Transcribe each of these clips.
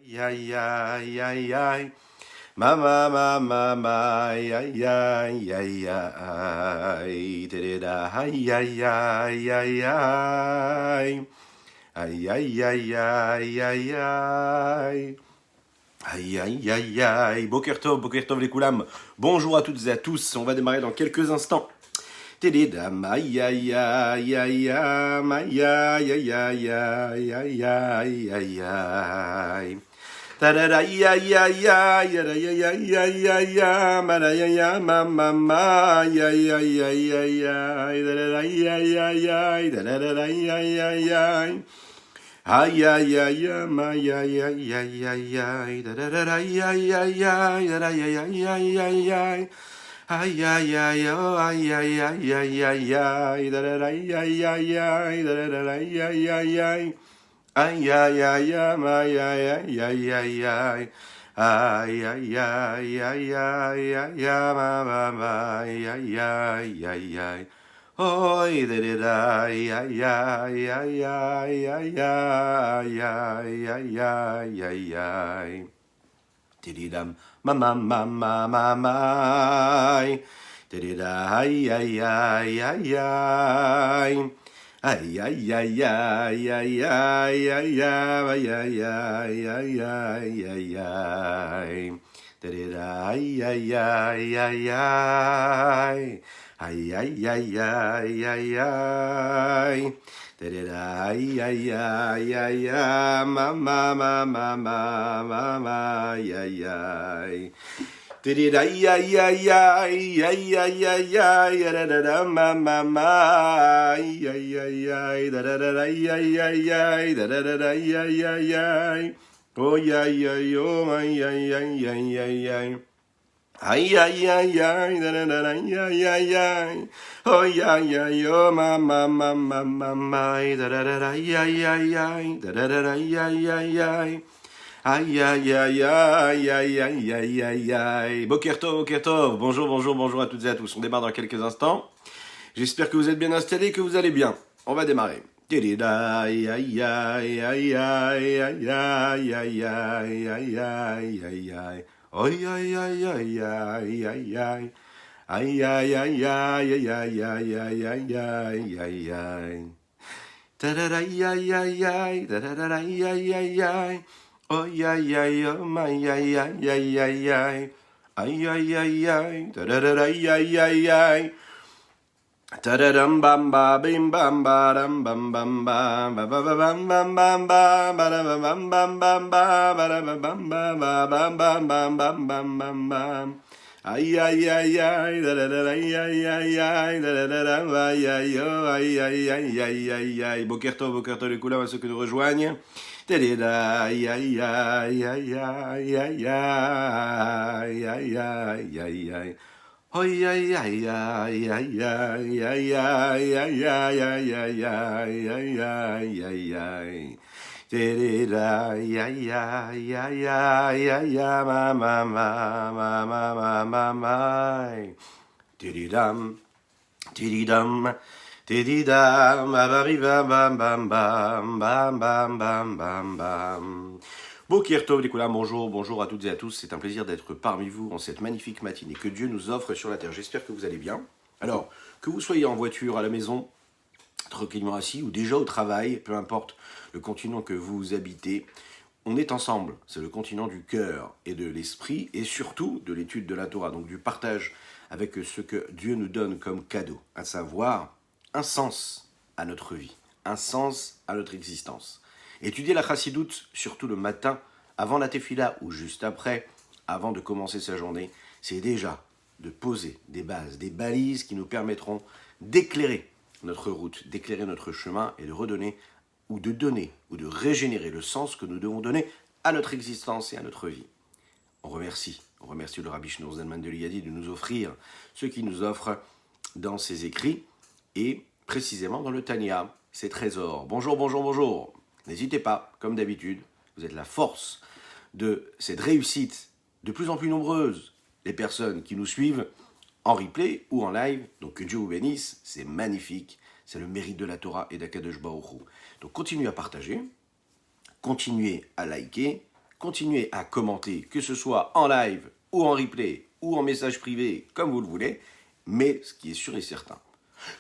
Ay, ay, ay, ay. Mama, mama, mama, ay, ay, ay, ay, ay. Da-da-da, ay, ay, ay, ay, ay. Ay, ay, ay, ay, ay, ay. Aïe aïe aïe aïe, Boker Tov les Koulam. Bonjour à toutes et à tous, on va démarrer dans quelques instants. Télédam, aïe aïe aïe aïe aïe aïe aïe aïe aïe aïe aïe aïe aïe. Tadada aïe aïe aïe aïe aïe aïe aïe aïe aïe mama aïe aïe aïe aïe aïe aïe tadada aïe aïe aïe aïe tadada aïe aïe aïe aïe. Aïe aïe aïe aïe aïe aïe aïe aïe aïe da da da da aïe aïe aïe aïe da da aïe aïe aïe aïe aïe aïe aïe aïe oh aïe aïe aïe aïe aïe aïe da da da aïe aïe aïe aïe da da da aïe aïe aïe aïe aïe aïe aïe aïe aïe aïe aïe aïe aïe aïe aïe aïe aïe aïe ma ma ma aïe aïe aïe aïe aïe. Oi, da da da, ay ay ay ay ay ay ay ay ay ay ay ay. Tididam, mama mama mama. Tidida, ay ay ay ay ay. Ay ay ay ay ay ay ay ay ay ay ay ay ay ay. Tidida, ay ay ay ay ay. Aïe aïe aïe aïe aïe aïe. Aïe aïe aïe aïe aïe. Mama mama mama aïe aïe aïe. Aïe aïe aïe aïe aïe aïe aïe aïe da da da mama aïe aïe aïe aïe da da da aïe aïe aïe aïe da da da aïe aïe aïe aïe. Oh aïe aïe oh aïe aïe aïe aïe aïe aïe. Aïe aïe aïe aïe da da da aïe aïe aïe aïe. Oh aïe aïe oh mama mama mama da da da aïe aïe aïe aïe da da da aïe aïe aïe aïe. Aïe aïe aïe aïe aïe aïe aïe aïe aïe. Boker Tov, bonjour à toutes et à tous. On démarre dans quelques instants. J'espère que vous êtes bien installés, que vous allez bien. On va démarrer. Aïe aïe aïe aïe aïe aïe aïe aïe aïe aïe aïe aïe aïe. Aïe aïe aïe aïe aïe aïe aïe. Aïe aïe aïe aïe aïe aïe aïe aïe aïe aïe aïe. Tadadaï aïe aïe aïe, tadadaï aïe aïe aïe. Aïe aïe aïe aïe aïe aïe aïe aïe aïe. Aïe aïe aïe aïe, tadadaï aïe aïe aïe. Tadadam bam ba bim bam ba dam bam bam bam ba ba bam bam bam bam ba da bam bam bam bam ba da bam bam bam bam bam bam bam bam bam. Aïe aïe aïe aïe da da da aïe aïe aïe aïe da da da da aïe aïe oh aïe aïe aïe aïe aïe aïe. Boker Tov les Koulam à ceux qui nous rejoignent. Da aïe aïe aïe aïe aïe aïe aïe aïe aïe aïe aïe. Aïe aïe aïe aïe aïe aïe aïe aïe aïe aïe aïe aïe aïe aïe aïe aïe aïe. Aïe aïe aïe aïe aïe aïe ma ma ma ma ma ma ma. Tididam tididam tididam bam bam bam bam bam bam bam bam bam. Boker Tov les Koulam, bonjour à toutes et à tous, c'est un plaisir d'être parmi vous en cette magnifique matinée que Dieu nous offre sur la terre. J'espère que vous allez bien. Alors, que vous soyez en voiture, à la maison, tranquillement assis ou déjà au travail, peu importe le continent que vous habitez, on est ensemble. C'est le continent du cœur et de l'esprit et surtout de l'étude de la Torah, donc du partage avec ce que Dieu nous donne comme cadeau, à savoir un sens à notre vie, un sens à notre existence. Étudier la chassidoute, surtout le matin, avant la tefila ou juste après, avant de commencer sa journée, c'est déjà de poser des bases, des balises qui nous permettront d'éclairer notre route, d'éclairer notre chemin et de redonner ou de donner ou de régénérer le sens que nous devons donner à notre existence et à notre vie. On remercie le Rabbi Shneur Zalman de Liadi de nous offrir ce qu'il nous offre dans ses écrits et précisément dans le Tanya, ses trésors. Bonjour. N'hésitez pas, comme d'habitude, vous êtes la force de cette réussite de plus en plus nombreuse. Les personnes qui nous suivent en replay ou en live, donc que Dieu vous bénisse, c'est magnifique, c'est le mérite de la Torah et d'Akadosh Baruch Hu. Donc continuez à partager, continuez à liker, continuez à commenter, que ce soit en live ou en replay ou en message privé, comme vous le voulez, mais ce qui est sûr et certain,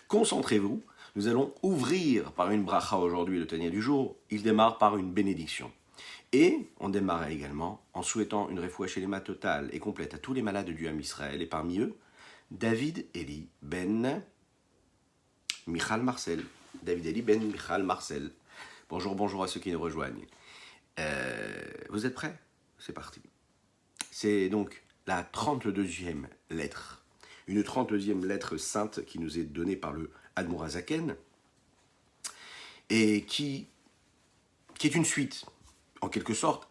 concentrez-vous, nous allons ouvrir par une bracha aujourd'hui le Tanya du jour, il démarre par une bénédiction. Et on démarre également en souhaitant une refoua shelema totale et complète à tous les malades du Ham Israël, et parmi eux, David Eli Ben Michal Marcel. David Eli Ben Michal Marcel. Bonjour à ceux qui nous rejoignent. Vous êtes prêts? C'est parti. C'est donc la 32e lettre. Une 32e lettre sainte qui nous est donnée par le Admour HaZaken et qui est une suite, en quelque sorte,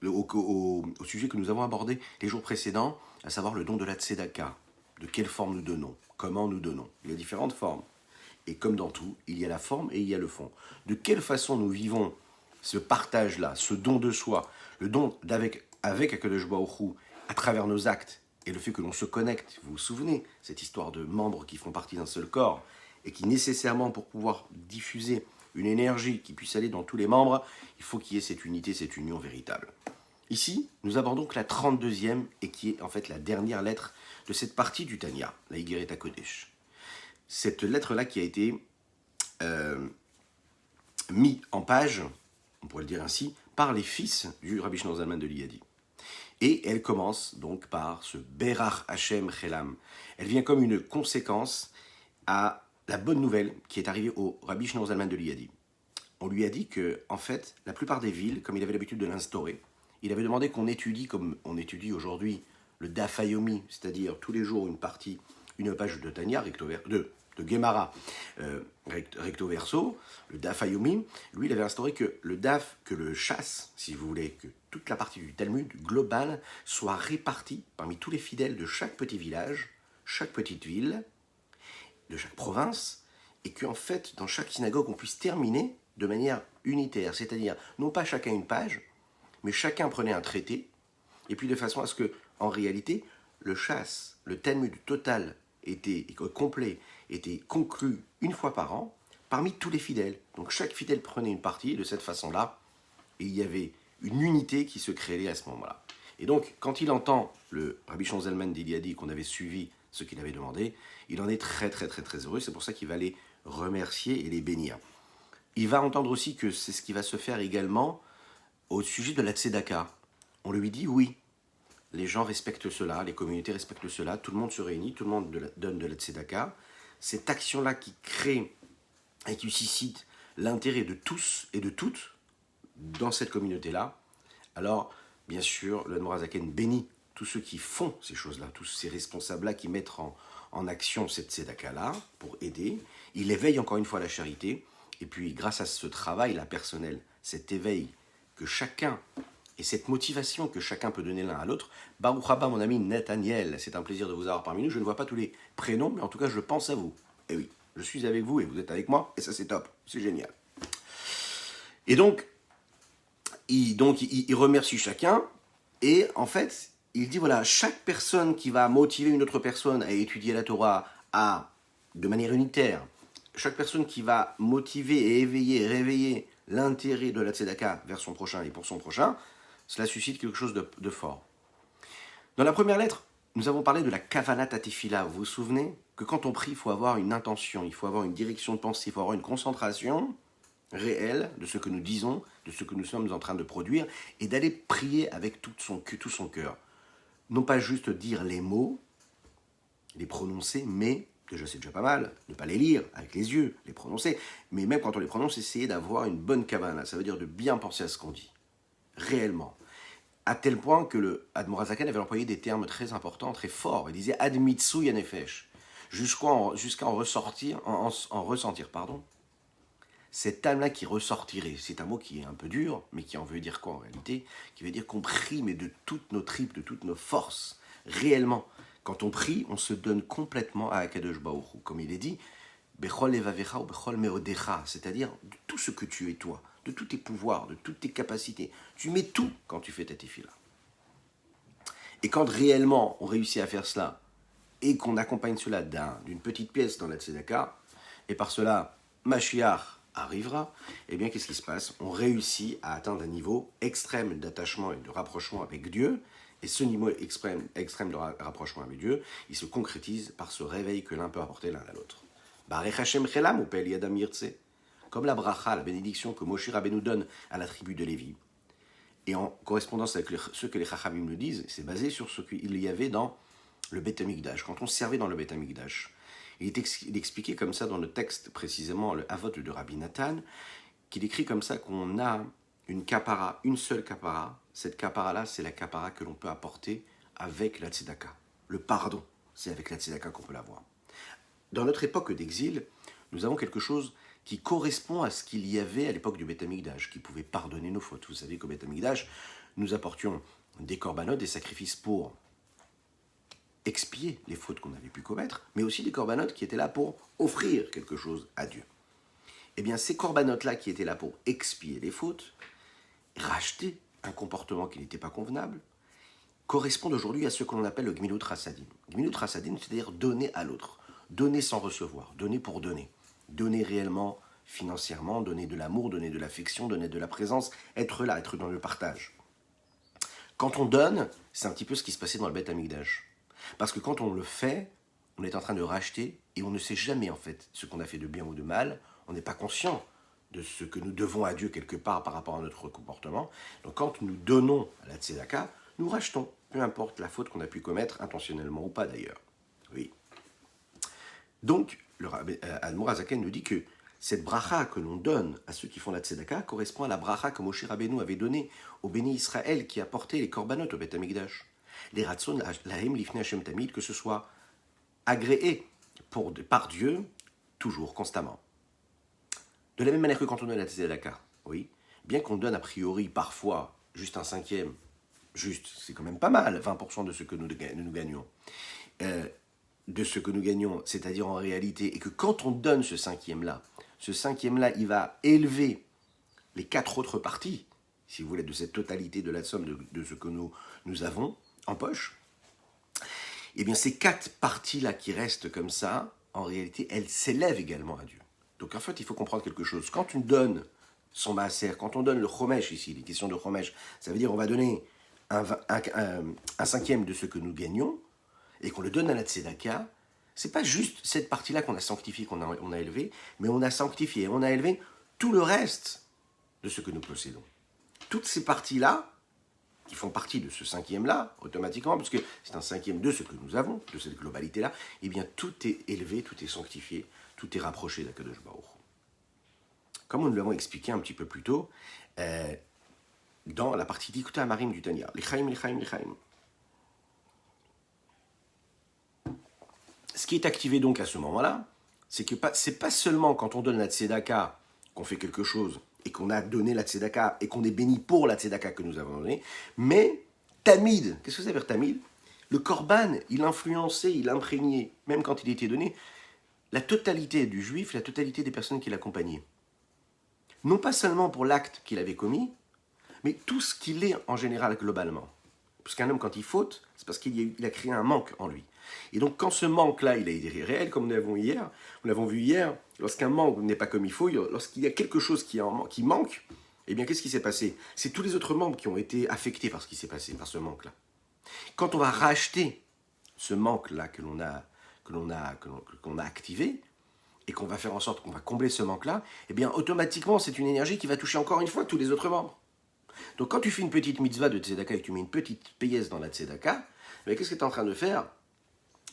au sujet que nous avons abordé les jours précédents, à savoir le don de la tzedaka. De quelle forme nous donnons? Comment nous donnons? Il y a différentes formes. Et comme dans tout, il y a la forme et il y a le fond. De quelle façon nous vivons ce partage-là, ce don de soi, le don avec HaKadosh Baruch Hu, à travers nos actes, et le fait que l'on se connecte, vous vous souvenez, cette histoire de membres qui font partie d'un seul corps, et qui nécessairement, pour pouvoir diffuser une énergie qui puisse aller dans tous les membres, il faut qu'il y ait cette unité, cette union véritable. Ici, nous abordons donc la 32e, et qui est en fait la dernière lettre de cette partie du Tanya, la Igeret HaKodesh. Cette lettre-là qui a été mise en page, on pourrait le dire ainsi, par les fils du Rabbi Shneur Zalman de Liadi. Et elle commence donc par ce Berach Hashem Chelam. Elle vient comme une conséquence à la bonne nouvelle qui est arrivée au Rabbi Shneur Zalman de Liadi. On lui a dit que, en fait, la plupart des villes, comme il avait l'habitude de l'instaurer, il avait demandé qu'on étudie, comme on étudie aujourd'hui, le Daf Yomi, c'est-à-dire tous les jours une page de Tanya, de Gemara recto verso, le Daf Yomi. Lui, il avait instauré que le Daf, que le chasse, si vous voulez, que toute la partie du Talmud global soit répartie parmi tous les fidèles de chaque petit village, chaque petite ville, de chaque province, et qu'en fait, dans chaque synagogue, on puisse terminer de manière unitaire, c'est-à-dire non pas chacun une page, mais chacun prenait un traité, et puis de façon à ce que, en réalité, le chasse, le Talmud total était complet, était conclu une fois par an, parmi tous les fidèles. Donc chaque fidèle prenait une partie, et de cette façon-là, il y avait une unité qui se créait à ce moment-là. Et donc, quand il entend le Rabbi Shneur Zalman d'Iliadi qu'on avait suivi ce qu'il avait demandé, il en est très heureux, c'est pour ça qu'il va les remercier et les bénir. Il va entendre aussi que c'est ce qui va se faire également au sujet de la tzedaka. On lui dit oui, les gens respectent cela, les communautés respectent cela, tout le monde se réunit, tout le monde donne de la tzedaka. Cette action-là qui crée et qui suscite l'intérêt de tous et de toutes dans cette communauté-là, alors, bien sûr, le Admour HaZaken bénit tous ceux qui font ces choses-là, tous ces responsables-là qui mettent en action cette tzedaka-là pour aider. Il éveille encore une fois la charité, et puis grâce à ce travail-là personnel, cet éveil que chacun, et cette motivation que chacun peut donner l'un à l'autre, Baruch haba mon ami Nathaniel, c'est un plaisir de vous avoir parmi nous, je ne vois pas tous les prénoms, mais en tout cas je pense à vous. Et oui, je suis avec vous et vous êtes avec moi, et ça c'est top, c'est génial. Et donc, il remercie chacun, et en fait, il dit voilà, chaque personne qui va motiver une autre personne à étudier la Torah de manière unitaire, chaque personne qui va motiver et éveiller, réveiller l'intérêt de la tzedaka vers son prochain et pour son prochain, cela suscite quelque chose de fort. Dans la première lettre, nous avons parlé de la kavanat atefila. Vous vous souvenez que quand on prie, il faut avoir une intention, il faut avoir une direction de pensée, il faut avoir une concentration réelle de ce que nous disons, de ce que nous sommes en train de produire, et d'aller prier avec tout son cœur. Non pas juste dire les mots, les prononcer, mais, déjà c'est déjà pas mal, ne pas les lire avec les yeux, les prononcer, mais même quand on les prononce, essayer d'avoir une bonne kavana, ça veut dire de bien penser à ce qu'on dit, réellement. À tel point que le Admour HaZaken avait employé des termes très importants, très forts. Il disait Ad mitsu yanefesh, jusqu'à en ressentir, cette âme-là qui ressortirait. C'est un mot qui est un peu dur, mais qui en veut dire quoi en réalité? Qui veut dire qu'on prie, mais de toutes nos tripes, de toutes nos forces, réellement. Quand on prie, on se donne complètement à HaKadosh Baruch Hu. Comme il est dit, Bechol levavecha ou Bechol meodecha, c'est-à-dire de tout ce que tu es toi, de tous tes pouvoirs, de toutes tes capacités. Tu mets tout quand tu fais ta tefila. Et quand réellement on réussit à faire cela, et qu'on accompagne cela d'une petite pièce dans la tzedaka, et par cela, Mashiach arrivera, eh bien qu'est-ce qui se passe? On réussit à atteindre un niveau extrême d'attachement et de rapprochement avec Dieu, et ce niveau extrême de rapprochement avec Dieu, il se concrétise par ce réveil que l'un peut apporter l'un à l'autre. Barech Hashem Chelam ou Pel Yadam Yirtse, comme la bracha, la bénédiction que Moshe Rabbeinu donne à la tribu de Lévi, et en correspondance avec ce que les Chachamim nous disent, c'est basé sur ce qu'il y avait dans le Beth Amikdash, quand on servait dans le Beth Amikdash. Il est expliqué comme ça dans le texte, précisément le Havot de Rabbi Nathan, qu'il écrit comme ça qu'on a une kapara, une seule kapara. Cette kapara-là, c'est la kapara que l'on peut apporter avec la tzedaka. Le pardon, c'est avec la tzedaka qu'on peut l'avoir. Dans notre époque d'exil, nous avons quelque chose qui correspond à ce qu'il y avait à l'époque du Beth Amikdash, qui pouvait pardonner nos fautes. Vous savez qu'au Beth Amikdash, nous apportions des korbanot, des sacrifices pour expier les fautes qu'on avait pu commettre, mais aussi des korbanot qui étaient là pour offrir quelque chose à Dieu. Eh bien, ces korbanot-là qui étaient là pour expier les fautes, racheter un comportement qui n'était pas convenable, correspondent aujourd'hui à ce que l'on appelle le Gmilut Chassadim. Gmilut Chassadim, c'est-à-dire donner à l'autre, donner sans recevoir, donner pour donner, donner réellement financièrement, donner de l'amour, donner de l'affection, donner de la présence, être là, être dans le partage. Quand on donne, c'est un petit peu ce qui se passait dans le Beth Amikdash. Parce que quand on le fait, on est en train de racheter et on ne sait jamais en fait ce qu'on a fait de bien ou de mal. On n'est pas conscient de ce que nous devons à Dieu quelque part par rapport à notre comportement. Donc quand nous donnons à la tzedaka, nous rachetons, peu importe la faute qu'on a pu commettre, intentionnellement ou pas d'ailleurs. Oui. Donc, le Admor Hazaken nous dit que cette bracha que l'on donne à ceux qui font la tzedaka correspond à la bracha que Moshe Rabbeinu avait donnée au béni Israël qui apportait les korbanot au Beth Amikdash. Les ratson lahem lifnei Hashem tamid, que ce soit agréé par Dieu, toujours, constamment. De la même manière que quand on donne la tzedaka, oui, bien qu'on donne a priori parfois juste un cinquième, juste, c'est quand même pas mal, 20% de ce que nous gagnons, c'est-à-dire en réalité, et que quand on donne ce cinquième-là, il va élever les 4 autres parties, si vous voulez, de cette totalité de la somme de ce que nous avons en poche, et bien ces 4 parties-là qui restent comme ça, en réalité, elles s'élèvent également à Dieu. Donc en fait, il faut comprendre quelque chose. Quand on donne son maaser, quand on donne le chomesh ici, les questions de chomesh, ça veut dire on va donner un cinquième de ce que nous gagnons, et qu'on le donne à la tzedaka, c'est pas juste cette partie-là qu'on a sanctifiée, on a élevé, mais on a sanctifié, on a élevé tout le reste de ce que nous possédons. Toutes ces parties-là, qui font partie de ce cinquième-là, automatiquement, parce que c'est un cinquième de ce que nous avons, de cette globalité-là, eh bien tout est élevé, tout est sanctifié, tout est rapproché d'Akadosh Baruch Hu. Comme nous l'avons expliqué un petit peu plus tôt, dans la partie d'Ikuta Amarim du Tanya, l'Echaim. Ce qui est activé donc à ce moment-là, c'est que c'est pas seulement quand on donne la tzedaka qu'on fait quelque chose et qu'on a donné la tzedaka et qu'on est béni pour la tzedaka que nous avons donnée, mais tamid, qu'est-ce que ça veut dire tamid? Le korban, il influençait, il imprégnait, même quand il était donné, la totalité du juif, la totalité des personnes qui l'accompagnaient. Non pas seulement pour l'acte qu'il avait commis, mais tout ce qu'il est en général globalement. Parce qu'un homme, quand il faute, c'est parce qu'il a créé un manque en lui. Et donc, quand ce manque-là, il a été réel, comme nous l'avons vu hier, lorsqu'un manque n'est pas comme il faut, lorsqu'il y a quelque chose qui manque, eh bien, qu'est-ce qui s'est passé? C'est tous les autres membres qui ont été affectés par ce qui s'est passé, par ce manque-là. Quand on va racheter ce manque-là qu'on a activé, et qu'on va faire en sorte qu'on va combler ce manque-là, eh bien, automatiquement, c'est une énergie qui va toucher encore une fois tous les autres membres. Donc quand tu fais une petite mitzvah de tzedaka et que tu mets une petite pièce dans la tzedaka, mais qu'est-ce que tu es en train de faire?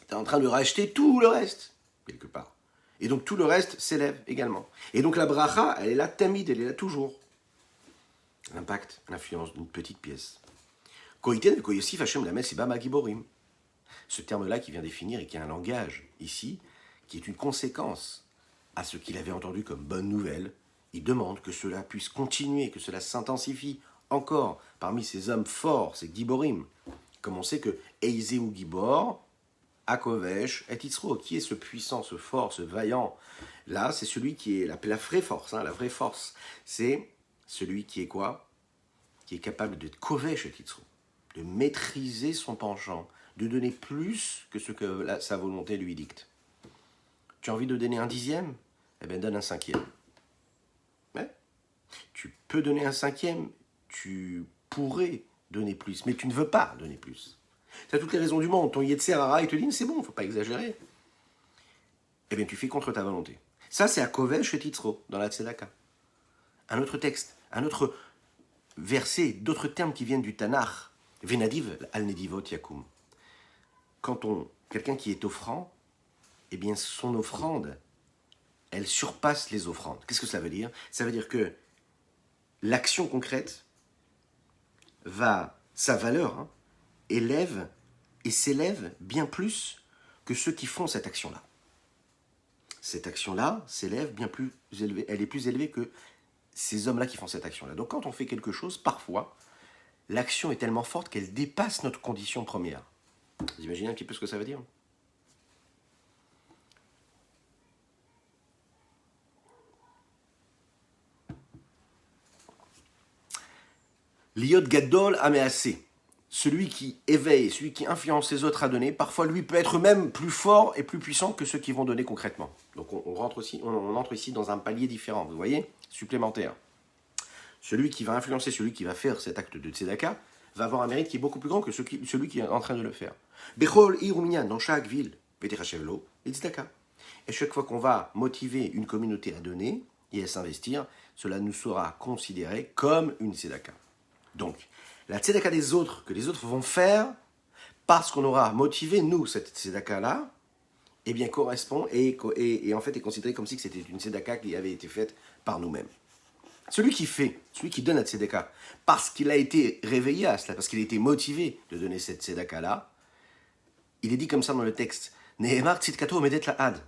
Tu es en train de racheter tout le reste, quelque part. Et donc tout le reste s'élève également. Et donc la bracha, elle est là tamid, elle est là toujours. L'impact, l'influence d'une petite pièce. Koiten koyosif Hashem lamed sibam hagiborim. Ce terme-là qui vient définir et qui a un langage ici, qui est une conséquence à ce qu'il avait entendu comme bonne nouvelle, il demande que cela puisse continuer, que cela s'intensifie encore parmi ces hommes forts, ces giborim. Comme on sait que Eizeu Gibor, Akovesh, et Yitzro, qui est ce puissant, ce fort, ce vaillant? Là, c'est celui qui est la vraie force. La vraie force, c'est celui qui est quoi? Qui est capable de Kovesh et Yitzro, de maîtriser son penchant, de donner plus que ce que sa volonté lui dicte. Tu as envie de donner un dixième? Eh bien, donne un cinquième. Tu peux donner un cinquième, tu pourrais donner plus, mais tu ne veux pas donner plus. Tu as toutes les raisons du monde. Ton Yetzer Hara, il te dit, c'est bon, il ne faut pas exagérer. Eh bien, tu fais contre ta volonté. Ça, c'est à Kovel chez Titzro, dans la Tzedaka. Un autre texte, un autre verset, d'autres termes qui viennent du Tanakh. Venadiv al-Nedivot Yakum. Quelqu'un qui est offrant, eh bien, son offrande, elle surpasse les offrandes. Qu'est-ce que ça veut dire? Ça veut dire que l'action concrète sa valeur, élève et s'élève bien plus que ceux qui font cette action-là. Cette action-là s'élève bien plus élevée, elle est plus élevée que ces hommes-là qui font cette action-là. Donc quand on fait quelque chose, parfois, l'action est tellement forte qu'elle dépasse notre condition première. Vous imaginez un petit peu ce que ça veut dire? L'Iod Gadol Améasé, celui qui éveille, celui qui influence les autres à donner, parfois lui peut être même plus fort et plus puissant que ceux qui vont donner concrètement. Donc on entre ici dans un palier différent, vous voyez, supplémentaire. Celui qui va influencer, celui qui va faire cet acte de tzedaka, va avoir un mérite qui est beaucoup plus grand que celui qui est en train de le faire. Bechol Iruminyan, dans chaque ville, Veterachevlo, et tzedaka. Et chaque fois qu'on va motiver une communauté à donner et à s'investir, cela nous sera considéré comme une tzedaka. Donc, la tzedaka des autres, que les autres vont faire, parce qu'on aura motivé, nous, cette tzedaka-là, eh bien, correspond et en fait est considéré comme si c'était une tzedaka qui avait été faite par nous-mêmes. Celui qui donne la tzedaka, parce qu'il a été réveillé à cela, parce qu'il a été motivé de donner cette tzedaka-là, il est dit comme ça dans le texte, Nehemar tzidkato medet la had.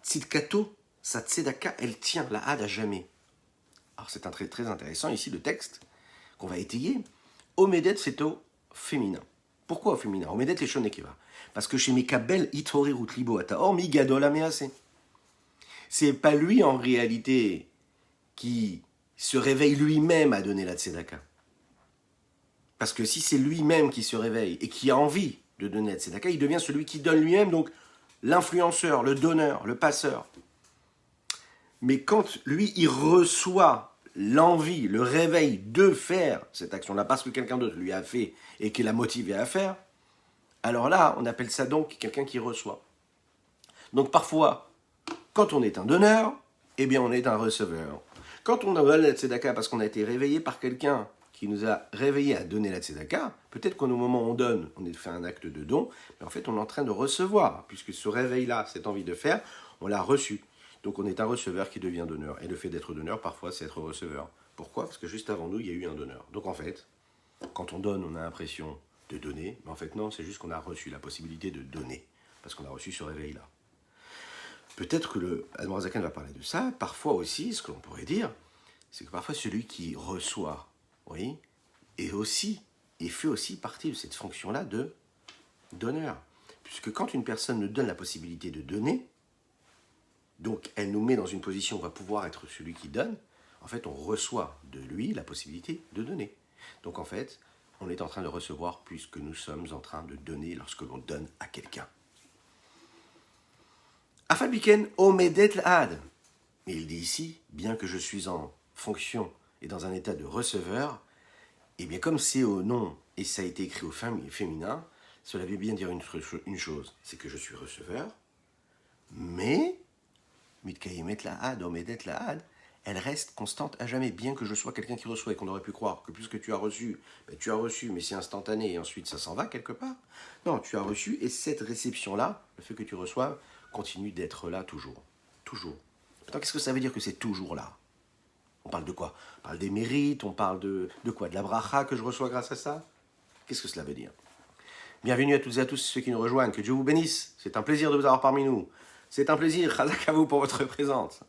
Tzidkato, sa tzedaka, elle tient la had à jamais. Alors c'est un très, très intéressant ici, le texte, qu'on va étayer. Omedet, c'est au féminin. Pourquoi au féminin? Omedet les shonekeva. Parce que chez Mekabel, itorerut libo ataor mi gadol amease. C'est pas lui en réalité qui se réveille lui-même à donner la tzedaka. Parce que si c'est lui-même qui se réveille et qui a envie de donner la tzedaka, il devient celui qui donne lui-même, donc l'influenceur, le donneur, le passeur. Mais quand lui, il reçoit l'envie, le réveil de faire cette action-là, parce que quelqu'un d'autre lui a fait et qu'il l'a motivé à faire, alors là, on appelle ça donc quelqu'un qui reçoit. Donc parfois, quand on est un donneur, eh bien on est un receveur. Quand on donne la tzedaka parce qu'on a été réveillé par quelqu'un qui nous a réveillé à donner la tzedaka, peut-être qu'au moment où on donne, on a fait un acte de don, mais en fait on est en train de recevoir, puisque ce réveil-là, cette envie de faire, on l'a reçu. Donc on est un receveur qui devient donneur. Et le fait d'être donneur, parfois, c'est être receveur. Pourquoi? Parce que juste avant nous, il y a eu un donneur. Donc en fait, quand on donne, on a l'impression de donner, mais en fait non, c'est juste qu'on a reçu la possibilité de donner, parce qu'on a reçu ce réveil-là. Peut-être que le Admorazakan va parler de ça. Parfois aussi, ce que l'on pourrait dire, c'est que parfois celui qui reçoit, oui, est fait aussi partie de cette fonction-là de donneur. Puisque quand une personne nous donne la possibilité de donner, donc elle nous met dans une position où on va pouvoir être celui qui donne, en fait on reçoit de lui la possibilité de donner. Donc en fait, on est en train de recevoir puisque nous sommes en train de donner lorsque l'on donne à quelqu'un. Afabiken omedet l'ad. Mais il dit ici, bien que je suis en fonction et dans un état de receveur, et bien comme c'est au nom et ça a été écrit au féminin, cela veut bien dire une chose, c'est que je suis receveur, mais mitkayemet l'ad, omedet l'ad, elle reste constante à jamais, bien que je sois quelqu'un qui reçoit et qu'on aurait pu croire que puisque tu as reçu, mais c'est instantané et ensuite ça s'en va quelque part. Non, tu as reçu et cette réception-là, le fait que tu reçoives, continue d'être là toujours. Toujours. Maintenant, qu'est-ce que ça veut dire que c'est toujours là? On parle de quoi? On parle des mérites, on parle de quoi? De la bracha que je reçois grâce à ça? Qu'est-ce que cela veut dire? Bienvenue à toutes et à tous ceux qui nous rejoignent, que Dieu vous bénisse. C'est un plaisir de vous avoir parmi nous. C'est un plaisir, chazak à vous pour votre présence.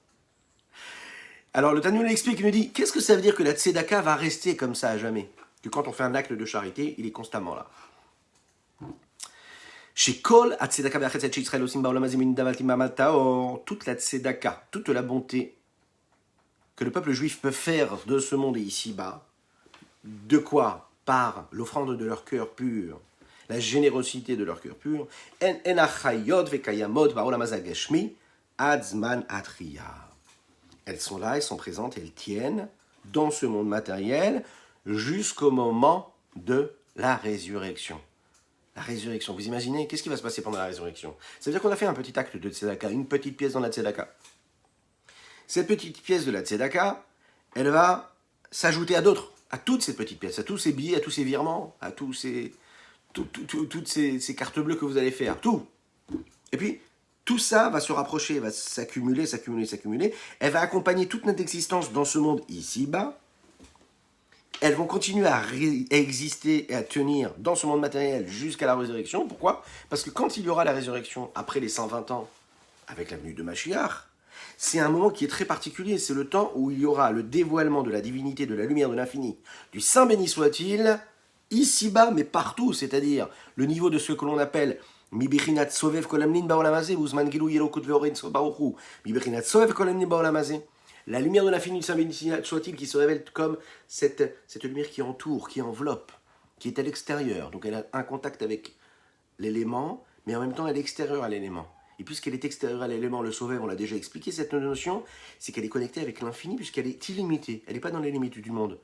Alors le Tanoul explique, il nous dit, qu'est-ce que ça veut dire que la tzedaka va rester comme ça à jamais? Que quand on fait un acte de charité, il est constamment là. Chez Kol, toute la tzedaka, toute la bonté que le peuple juif peut faire de ce monde et ici-bas, de quoi? Par l'offrande de leur cœur pur, la générosité de leur cœur pur, Elles sont là, elles sont présentes, elles tiennent dans ce monde matériel jusqu'au moment de la résurrection. La résurrection, vous imaginez, qu'est-ce qui va se passer pendant la résurrection? Ça veut dire qu'on a fait un petit acte de tzedaka, une petite pièce dans la tzedaka. Cette petite pièce de la tzedaka, elle va s'ajouter à d'autres, à toutes ces petites pièces, à tous ces billets, à tous ces virements, à toutes ces cartes bleues que vous allez faire, tout. Et puis, tout ça va se rapprocher, va s'accumuler, s'accumuler, s'accumuler. Elle va accompagner toute notre existence dans ce monde ici-bas. Elles vont continuer à exister et à tenir dans ce monde matériel jusqu'à la résurrection. Pourquoi? Parce que quand il y aura la résurrection, après les 120 ans, avec la venue de Mashiach, c'est un moment qui est très particulier. C'est le temps où il y aura le dévoilement de la divinité, de la lumière de l'infini, du Saint béni soit-il, ici-bas, mais partout. C'est-à-dire le niveau de ce que l'on appelle Mibichinat Sovev Kolamnin Baolamazé, Uzman Gilou Yelokut Veorin Sobaohu, Mibichinat Sovev Kolamnin Baolamazé. La lumière de l'infini du Saint béni soit-il qui se révèle comme cette lumière qui entoure, qui enveloppe, qui est à l'extérieur. Donc elle a un contact avec l'élément, mais en même temps elle est extérieure à l'élément. Et puisqu'elle est extérieure à l'élément, le Sovev, on l'a déjà expliqué, cette notion, c'est qu'elle est connectée avec l'infini puisqu'elle est illimitée. Elle n'est pas dans les limites du monde.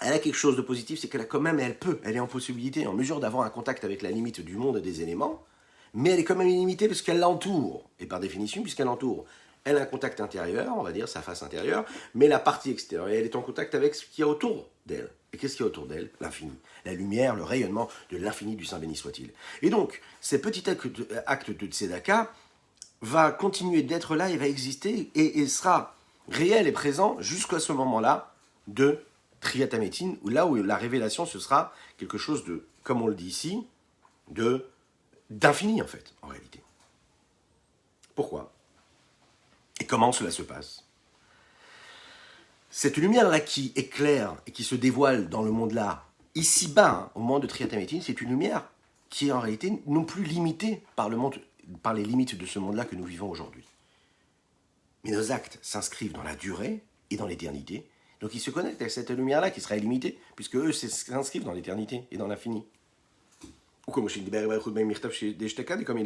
Elle a quelque chose de positif, c'est qu'elle a quand même, elle est en possibilité, en mesure d'avoir un contact avec la limite du monde et des éléments, mais elle est quand même illimitée parce qu'elle l'entoure. Et par définition, puisqu'elle l'entoure, elle a un contact intérieur, on va dire, sa face intérieure, mais la partie extérieure, elle est en contact avec ce qu'il y a autour d'elle. Et qu'est-ce qu'il y a autour d'elle? L'infini. La lumière, le rayonnement de l'infini du Saint béni soit-il. Et donc, ce petit acte de tzedaka va continuer d'être là et va exister et sera réel et présent jusqu'à ce moment-là de Triyat HaMetim, là où la révélation, ce sera quelque chose de, comme on le dit ici, d'infini en fait, en réalité. Pourquoi? Et comment cela se passe? Cette lumière-là qui éclaire et qui se dévoile dans le monde-là, ici-bas, hein, au moment de Triyat HaMetim, c'est une lumière qui est en réalité non plus limitée par les limites de ce monde-là que nous vivons aujourd'hui. Mais nos actes s'inscrivent dans la durée et dans l'éternité. Donc ils se connectent avec cette lumière-là qui sera illimitée, puisque eux s'inscrivent dans l'éternité et dans l'infini. Ou comme il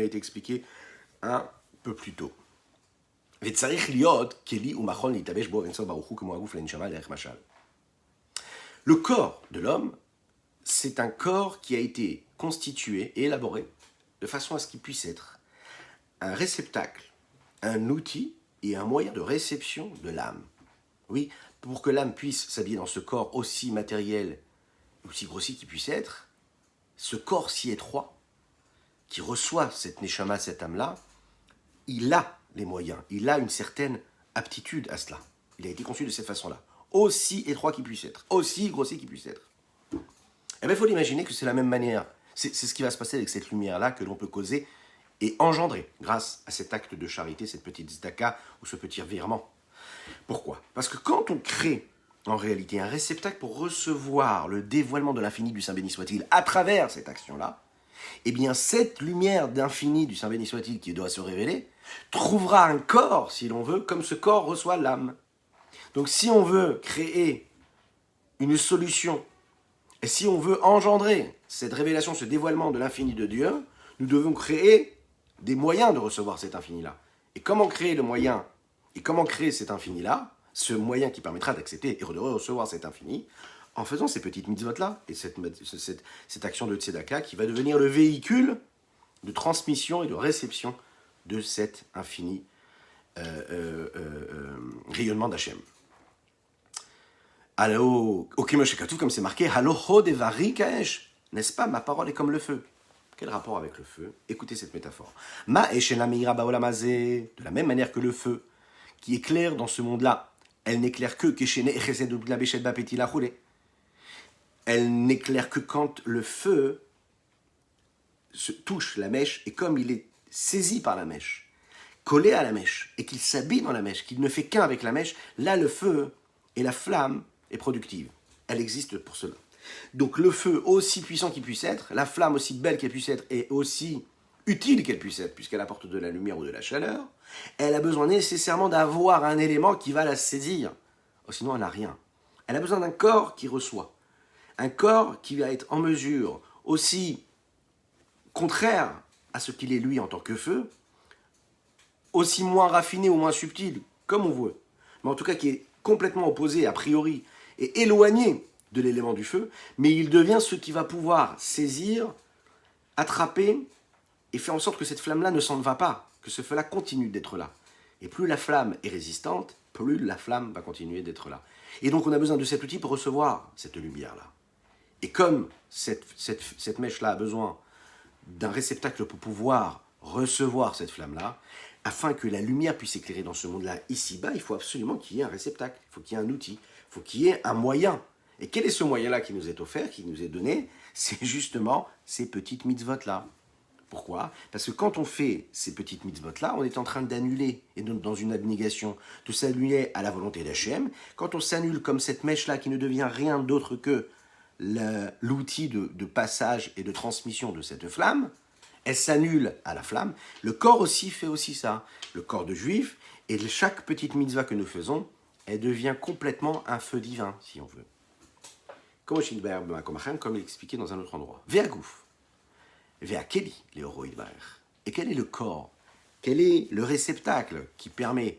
a été expliqué un peu plus tôt. Le corps de l'homme, c'est un corps qui a été constitué et élaboré de façon à ce qu'il puisse être un réceptacle, un outil et un moyen de réception de l'âme. Oui, pour que l'âme puisse s'habiller dans ce corps aussi matériel, aussi grossi qu'il puisse être, ce corps si étroit, qui reçoit cette neshama, cette âme-là, il a les moyens, il a une certaine aptitude à cela. Il a été conçu de cette façon-là. Aussi étroit qu'il puisse être, aussi grossi qu'il puisse être. Eh bien, il faut l'imaginer que c'est la même manière. C'est ce qui va se passer avec cette lumière-là que l'on peut causer et engendrer grâce à cet acte de charité, cette petite tzedaka ou ce petit virement. Pourquoi? Parce que quand on crée en réalité un réceptacle pour recevoir le dévoilement de l'infini du Saint béni soit-il à travers cette action-là, eh bien cette lumière d'infini du Saint béni soit-il qui doit se révéler trouvera un corps, si l'on veut, comme ce corps reçoit l'âme. Donc si on veut créer une solution, et si on veut engendrer cette révélation, ce dévoilement de l'infini de Dieu, nous devons créer des moyens de recevoir cet infini-là. Et comment créer le moyen? Et comment créer cet infini-là, ce moyen qui permettra d'accepter et de recevoir cet infini, en faisant ces petites mitzvot-là, et cette action de tzedaka qui va devenir le véhicule de transmission et de réception de cet infini rayonnement d'Hachem. Alors, au Kimoshekatu, comme c'est marqué, Halo ho devari kaesh, n'est-ce pas, ma parole est comme le feu. Quel rapport avec le feu? Écoutez cette métaphore. Ma eshena meira baolamazé, de la même manière que le feu, qui éclaire dans ce monde-là, elle n'éclaire que elle n'éclaire que quand le feu se touche la mèche et comme il est saisi par la mèche, collé à la mèche et qu'il s'habille dans la mèche, qu'il ne fait qu'un avec la mèche, là le feu et la flamme est productive. Elle existe pour cela. Donc le feu, aussi puissant qu'il puisse être, la flamme aussi belle qu'elle puisse être et aussi utile qu'elle puisse être, puisqu'elle apporte de la lumière ou de la chaleur, elle a besoin nécessairement d'avoir un élément qui va la saisir. Oh, sinon, elle n'a rien. Elle a besoin d'un corps qui reçoit. Un corps qui va être en mesure, aussi contraire à ce qu'il est lui en tant que feu, aussi moins raffiné ou moins subtil comme on veut, mais en tout cas qui est complètement opposé a priori et éloigné de l'élément du feu, mais il devient ce qui va pouvoir saisir, attraper et faire en sorte que cette flamme-là ne s'en va pas, que ce feu-là continue d'être là. Et plus la flamme est résistante, plus la flamme va continuer d'être là. Et donc on a besoin de cet outil pour recevoir cette lumière-là. Et comme cette mèche-là a besoin d'un réceptacle pour pouvoir recevoir cette flamme-là, afin que la lumière puisse éclairer dans ce monde-là, ici-bas, il faut absolument qu'il y ait un réceptacle, il faut qu'il y ait un outil, il faut qu'il y ait un moyen. Et quel est ce moyen-là qui nous est offert, qui nous est donné? C'est justement ces petites mitzvot-là. Pourquoi? Parce que quand on fait ces petites mitzvot-là, on est en train d'annuler, et donc dans une abnégation, de s'annuler à la volonté d'Hachem. Quand on s'annule comme cette mèche-là qui ne devient rien d'autre que l'outil de passage et de transmission de cette flamme, elle s'annule à la flamme. Le corps aussi fait aussi ça. Le corps de juif, et chaque petite mitzvah que nous faisons, elle devient complètement un feu divin, si on veut. Comme il expliquait dans un autre endroit. Ve'agouf, ve'akeli, les oroïdbar. Et quel est le corps? Quel est le réceptacle qui permet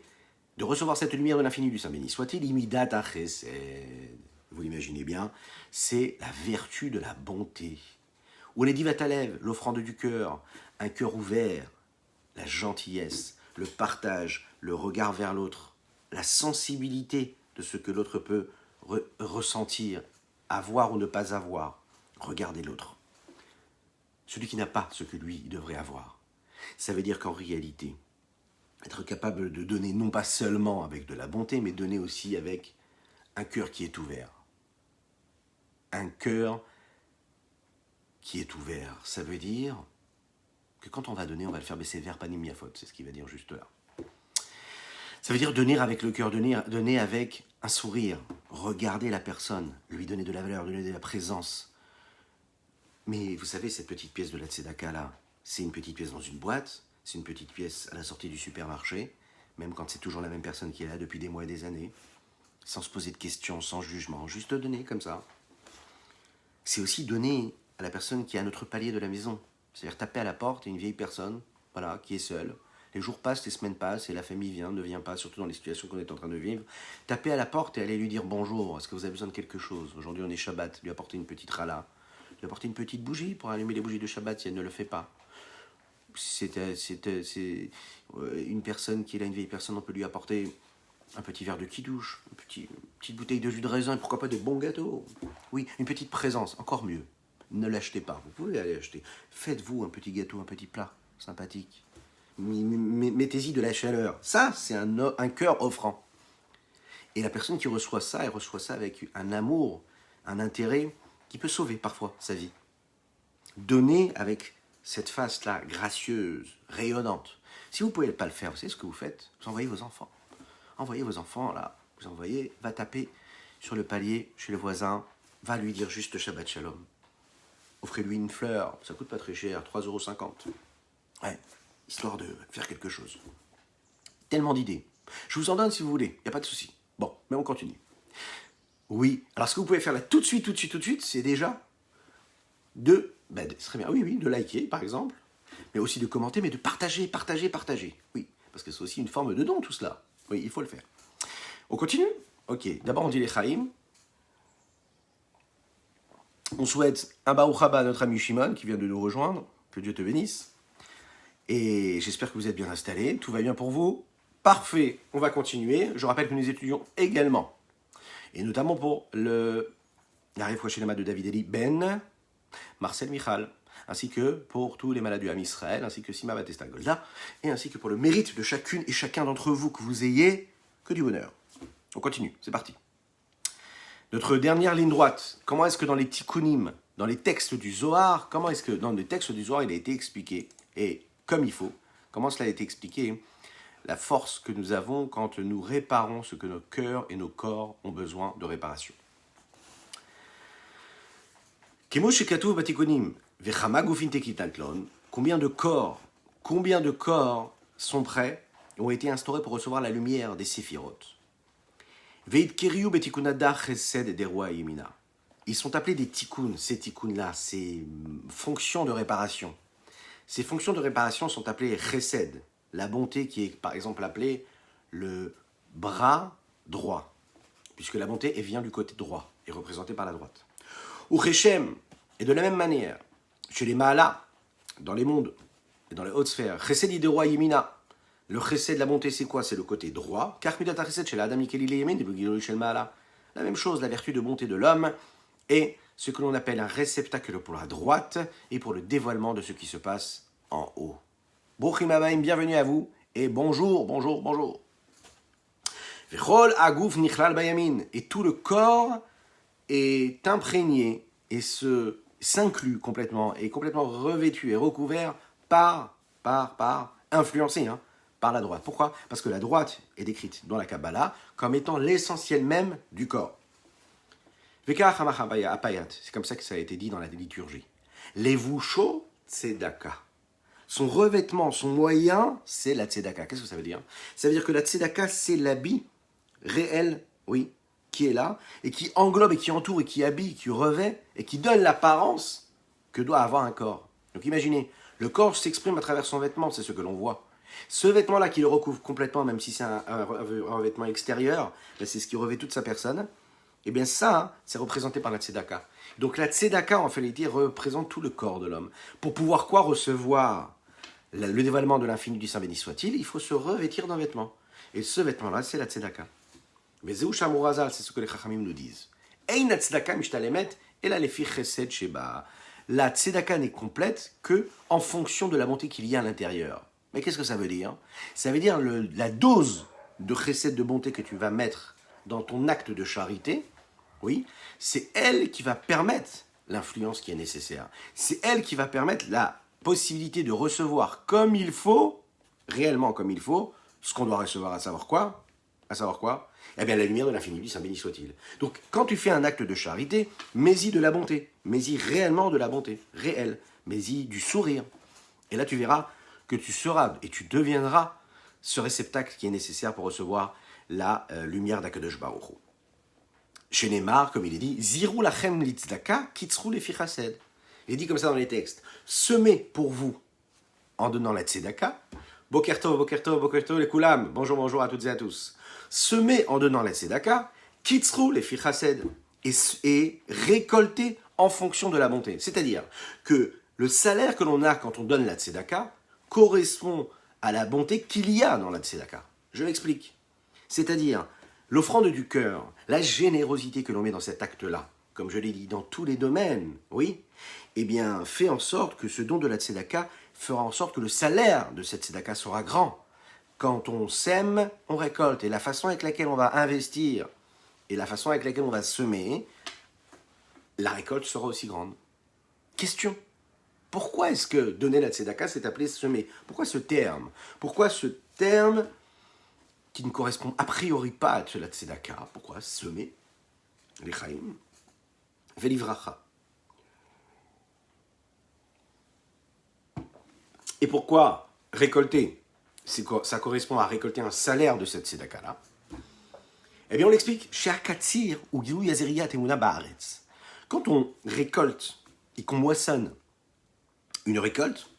de recevoir cette lumière de l'infini du Saint béni? Soit-il imidat chesed. Vous l'imaginez bien, c'est la vertu de la bonté. Ou les divatalev, l'offrande du cœur, un cœur ouvert, la gentillesse, le partage, le regard vers l'autre, la sensibilité de ce que l'autre peut ressentir, avoir ou ne pas avoir, regarder l'autre. Celui qui n'a pas ce que lui devrait avoir. Ça veut dire qu'en réalité, être capable de donner non pas seulement avec de la bonté, mais donner aussi avec un cœur qui est ouvert. Un cœur qui est ouvert, ça veut dire que quand on va donner, on va le faire baisser vers panim miafot, c'est ce qu'il va dire juste là. Ça veut dire donner avec le cœur, donner avec un sourire, regarder la personne, lui donner de la valeur, lui donner de la présence. Mais vous savez, cette petite pièce de la tzedaka là, c'est une petite pièce dans une boîte, c'est une petite pièce à la sortie du supermarché, même quand c'est toujours la même personne qui est là depuis des mois et des années, sans se poser de questions, sans jugement, juste donner comme ça. C'est aussi donner à la personne qui est à notre palier de la maison. C'est-à-dire taper à la porte et une vieille personne, voilà, qui est seule. Les jours passent, les semaines passent, et la famille ne vient pas, surtout dans les situations qu'on est en train de vivre. Taper à la porte et aller lui dire bonjour, est-ce que vous avez besoin de quelque chose? Aujourd'hui on est Shabbat, lui apporter une petite rala, lui apporter une petite bougie pour allumer les bougies de Shabbat si elle ne le fait pas. C'est une personne qui est là, une vieille personne, on peut lui apporter un petit verre de kidouche, une petite bouteille de jus de raisin, pourquoi pas de bons gâteaux. Oui, une petite présence, encore mieux. Ne l'achetez pas, vous pouvez aller acheter. Faites-vous un petit gâteau, un petit plat sympathique. Mettez-y de la chaleur. Ça, c'est un cœur offrant. Et la personne qui reçoit ça, elle reçoit ça avec un amour, un intérêt qui peut sauver parfois sa vie. Donnez avec cette face-là, gracieuse, rayonnante. Si vous ne pouvez pas le faire, vous savez ce que vous faites? Vous envoyez vos enfants. Envoyez vos enfants, là. Vous envoyez, va taper sur le palier chez le voisin, va lui dire juste Shabbat Shalom. Offrez-lui une fleur, ça coûte pas très cher, 3,50 €. Ouais, histoire de faire quelque chose. Tellement d'idées. Je vous en donne si vous voulez, il n'y a pas de souci. Bon, mais on continue. Oui, alors ce que vous pouvez faire là tout de suite, c'est déjà ce serait bien, oui, de liker par exemple, mais aussi de commenter, mais de partager. Oui, parce que c'est aussi une forme de don tout cela. Oui, il faut le faire. On continue? Ok, d'abord on dit les Chaim. On souhaite un Baruch Haba à notre ami Shimon qui vient de nous rejoindre. Que Dieu te bénisse. Et j'espère que vous êtes bien installés. Tout va bien pour vous. Parfait. On va continuer. Je rappelle que nous étudions également. Et notamment pour la Refoua Shelema de David Eli Ben, Marcel Michal, ainsi que pour tous les malades du Ham Israël, ainsi que Sima Batesta Golda, et ainsi que pour le mérite de chacune et chacun d'entre vous, que vous ayez que du bonheur. On continue. C'est parti. Notre dernière ligne droite, comment est-ce que dans les tikkunim, dans les textes du Zohar, comment est-ce que dans les textes du Zohar il a été expliqué, et comme il faut, comment cela a été expliqué, la force que nous avons quand nous réparons ce que nos cœurs et nos corps ont besoin de réparation. Combien de corps sont prêts, ont été instaurés pour recevoir la lumière des séphirotes. Ils sont appelés des tikkuns, ces tikkuns-là, ces fonctions de réparation. Ces fonctions de réparation sont appelées chesed, la bonté qui est par exemple appelée le bras droit, puisque la bonté vient du côté droit, est représentée par la droite. Ou Cheshem, et de la même manière, chez les Maala, dans les mondes et dans les hautes sphères, Chesed de roi Yemina, le Chesed de la bonté c'est quoi? C'est le côté droit, car Midat Chesed chez l'Adam Mikeli Yemin, chez le Maala. La même chose, la vertu de bonté de l'homme est ce que l'on appelle un réceptacle pour la droite et pour le dévoilement de ce qui se passe en haut. Bruchim Habayim, bienvenue à vous, et bonjour, bonjour, bonjour. Vechol Agouf Nichlal Bayamin, et tout le corps est imprégné et s'inclut complètement, est complètement revêtu et recouvert par influencé par la droite. Pourquoi? Parce que la droite est décrite dans la Kabbalah comme étant l'essentiel même du corps. C'est comme ça que ça a été dit dans la liturgie. Les vouchos tzedaka. Son revêtement, son moyen, c'est la tzedaka. Qu'est-ce que ça veut dire? Ça veut dire que la tzedaka, c'est l'habit réel, oui, qui est là, et qui englobe, et qui entoure, et qui habille, qui revêt, et qui donne l'apparence que doit avoir un corps. Donc imaginez, le corps s'exprime à travers son vêtement, c'est ce que l'on voit. Ce vêtement-là qui le recouvre complètement, même si c'est un vêtement extérieur, c'est ce qui revêt toute sa personne, et bien ça, c'est représenté par la tzedaka. Donc la tzedaka, en réalité, représente tout le corps de l'homme. Pour pouvoir recevoir le dévoilement de l'infini du Saint béni soit-il, il faut se revêtir d'un vêtement. Et ce vêtement-là, c'est la tzedaka. Mais Zéou Shamurazal, c'est ce que les Chachamim nous disent. Ein tzedaka mishtalemet, et la lefi chesed sheba. La tzedaka n'est complète que en fonction de la bonté qu'il y a à l'intérieur. Mais qu'est-ce que ça veut dire? Ça veut dire la dose de chesed de bonté que tu vas mettre dans ton acte de charité, oui, c'est elle qui va permettre l'influence qui est nécessaire. C'est elle qui va permettre la possibilité de recevoir comme il faut, réellement comme il faut, ce qu'on doit recevoir, à savoir quoi? Eh bien, la lumière de l'infini du Saint béni soit-il. Donc, quand tu fais un acte de charité, mets-y de la bonté. Mets-y réellement de la bonté, réelle. Mets-y du sourire. Et là, tu verras que tu seras et tu deviendras ce réceptacle qui est nécessaire pour recevoir la lumière d'Akadosh Baruch Hu. Chez Neymar, comme il est dit, Zirou lachem litzdaka, kitzrou lefi chased. Il est dit comme ça dans les textes. Semez pour vous en donnant la tzedaka. Boker tov, boker tov, boker tov, les koulam. Bonjour, bonjour à toutes et à tous. Semez en donnant la tzedaka, kitzrou lefi chased. Et récolter en fonction de la bonté. C'est-à-dire que le salaire que l'on a quand on donne la tzedaka correspond à la bonté qu'il y a dans la tzedaka. Je m'explique. C'est-à-dire, l'offrande du cœur, la générosité que l'on met dans cet acte-là, comme je l'ai dit, dans tous les domaines, oui, eh bien, fait en sorte que ce don de la tzedaka fera en sorte que le salaire de cette tzedaka sera grand. Quand on sème, on récolte. Et la façon avec laquelle on va investir et la façon avec laquelle on va semer, la récolte sera aussi grande. Question. Pourquoi est-ce que donner la tzedaka, c'est appelé semer? Pourquoi ce terme? Pourquoi ce terme qui ne correspond a priori pas à la tzedaka? Pourquoi semer? L'echaim. Velivracha. Et pourquoi récolter? Ça correspond à récolter un salaire de cette tzedaka-là. Eh bien, on l'explique. Quand on récolte et qu'on moissonne une récolte,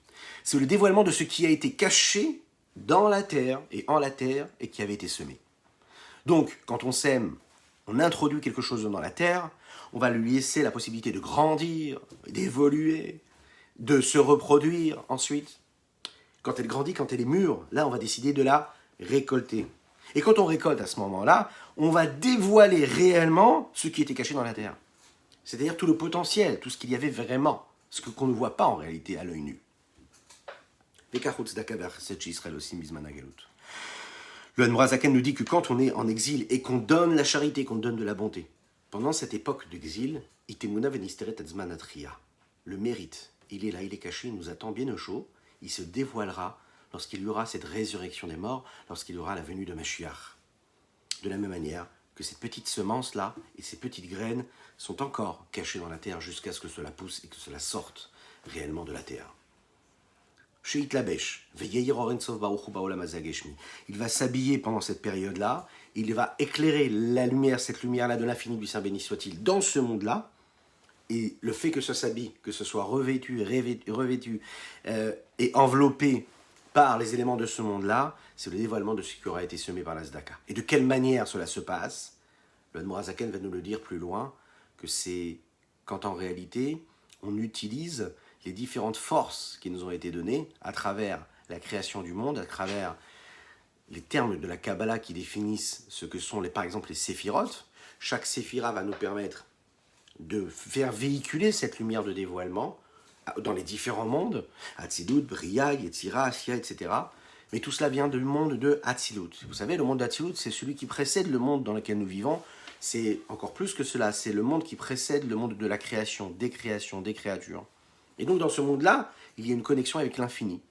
c'est le dévoilement de ce qui a été caché dans la terre et en la terre et qui avait été semé. Donc, quand on sème, on introduit quelque chose dans la terre, on va lui laisser la possibilité de grandir, d'évoluer, de se reproduire ensuite. Quand elle grandit, quand elle est mûre, là, on va décider de la récolter. Et quand on récolte à ce moment-là, on va dévoiler réellement ce qui était caché dans la terre. C'est-à-dire tout le potentiel, tout ce qu'il y avait vraiment, ce qu'on ne voit pas en réalité à l'œil nu. Le Admorazaken nous dit que quand on est en exil et qu'on donne la charité, qu'on donne de la bonté, pendant cette époque d'exil, le mérite, il est là, il est caché, il nous attend bien au chaud, il se dévoilera lorsqu'il y aura cette résurrection des morts, lorsqu'il y aura la venue de Mashiach. De la même manière que cette petite semence-là et ces petites graines sont encore cachées dans la terre jusqu'à ce que cela pousse et que cela sorte réellement de la terre. Il va s'habiller pendant cette période-là, il va éclairer la lumière, cette lumière-là de l'infini du Saint béni soit-il, dans ce monde-là, et le fait que ça s'habille, que ce soit revêtu et enveloppé par les éléments de ce monde-là, c'est le dévoilement de ce qui aura été semé par la tzedaka. Et de quelle manière cela se passe? Le Admorazaken va nous le dire plus loin, que c'est quand en réalité, on utilise les différentes forces qui nous ont été données à travers la création du monde, à travers les termes de la Kabbalah qui définissent ce que sont, par exemple, les séphirotes. Chaque séphira va nous permettre de faire véhiculer cette lumière de dévoilement dans les différents mondes, Hatzilut, Bria, Yetzira, Asya, etc. Mais tout cela vient du monde de Hatzilut. Vous savez, le monde d'Hatzilut, c'est celui qui précède le monde dans lequel nous vivons. C'est encore plus que cela, c'est le monde qui précède le monde de la création, des créatures. Et donc dans ce monde-là, il y a une connexion avec l'infini.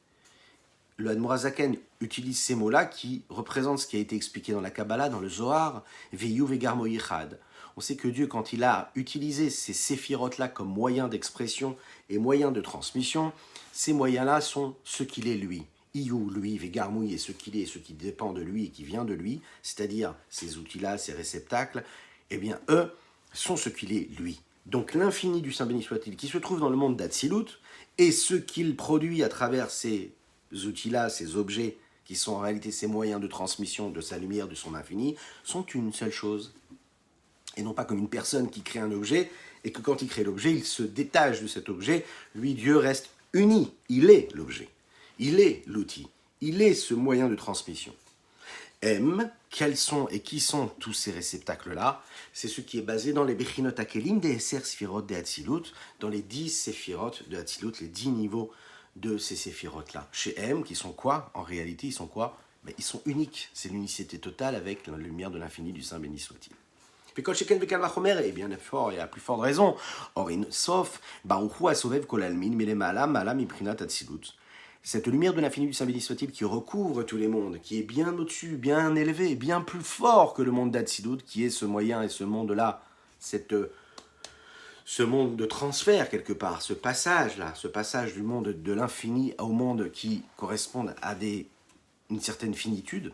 Le Admorazaken utilise ces mots-là qui représentent ce qui a été expliqué dans la Kabbalah, dans le Zohar, Veyu Vegarmo Yichad. On sait que Dieu, quand il a utilisé ces séphirotes-là comme moyen d'expression et moyen de transmission, ces moyens-là sont ce qu'il est lui. Iyu, lui, Vegarmouy, est ce qu'il est, ce qui dépend de lui et qui vient de lui, c'est-à-dire ces outils-là, ces réceptacles, eh bien, eux sont ce qu'il est lui. Donc l'infini du Saint béni soit-il, qui se trouve dans le monde d'Atsilut, et ce qu'il produit à travers ces outils-là, ces objets, qui sont en réalité ces moyens de transmission de sa lumière, de son infini, sont une seule chose. Et non pas comme une personne qui crée un objet, et que quand il crée l'objet, il se détache de cet objet. Lui, Dieu reste uni. Il est l'objet. Il est l'outil. Il est ce moyen de transmission. M, quels sont et qui sont tous ces réceptacles-là? C'est ce qui est basé dans les Bechinot Akelim des Esser Sphirot de Hatzilut, dans les 10 Séphirot de Hatzilut, les 10 niveaux de ces Séphirot-là. Chez M, qui sont quoi? En réalité, ils sont quoi? Ben, ils sont uniques. C'est l'unicité totale avec la lumière de l'infini du Saint béni soit-il. Et bien fort, et à plus forte raison. Or, sauf, Baruchu Asovev Kolalmin, Melemala, Malam Iprinat Hatzilut. Cette lumière de l'infini du Saint béni soit-il qui recouvre tous les mondes, qui est bien au-dessus, bien élevé, bien plus fort que le monde d'Hatzilut, qui est ce moyen et ce monde-là, ce monde de transfert quelque part, ce passage-là, ce passage du monde de l'infini au monde qui correspond à une certaine finitude,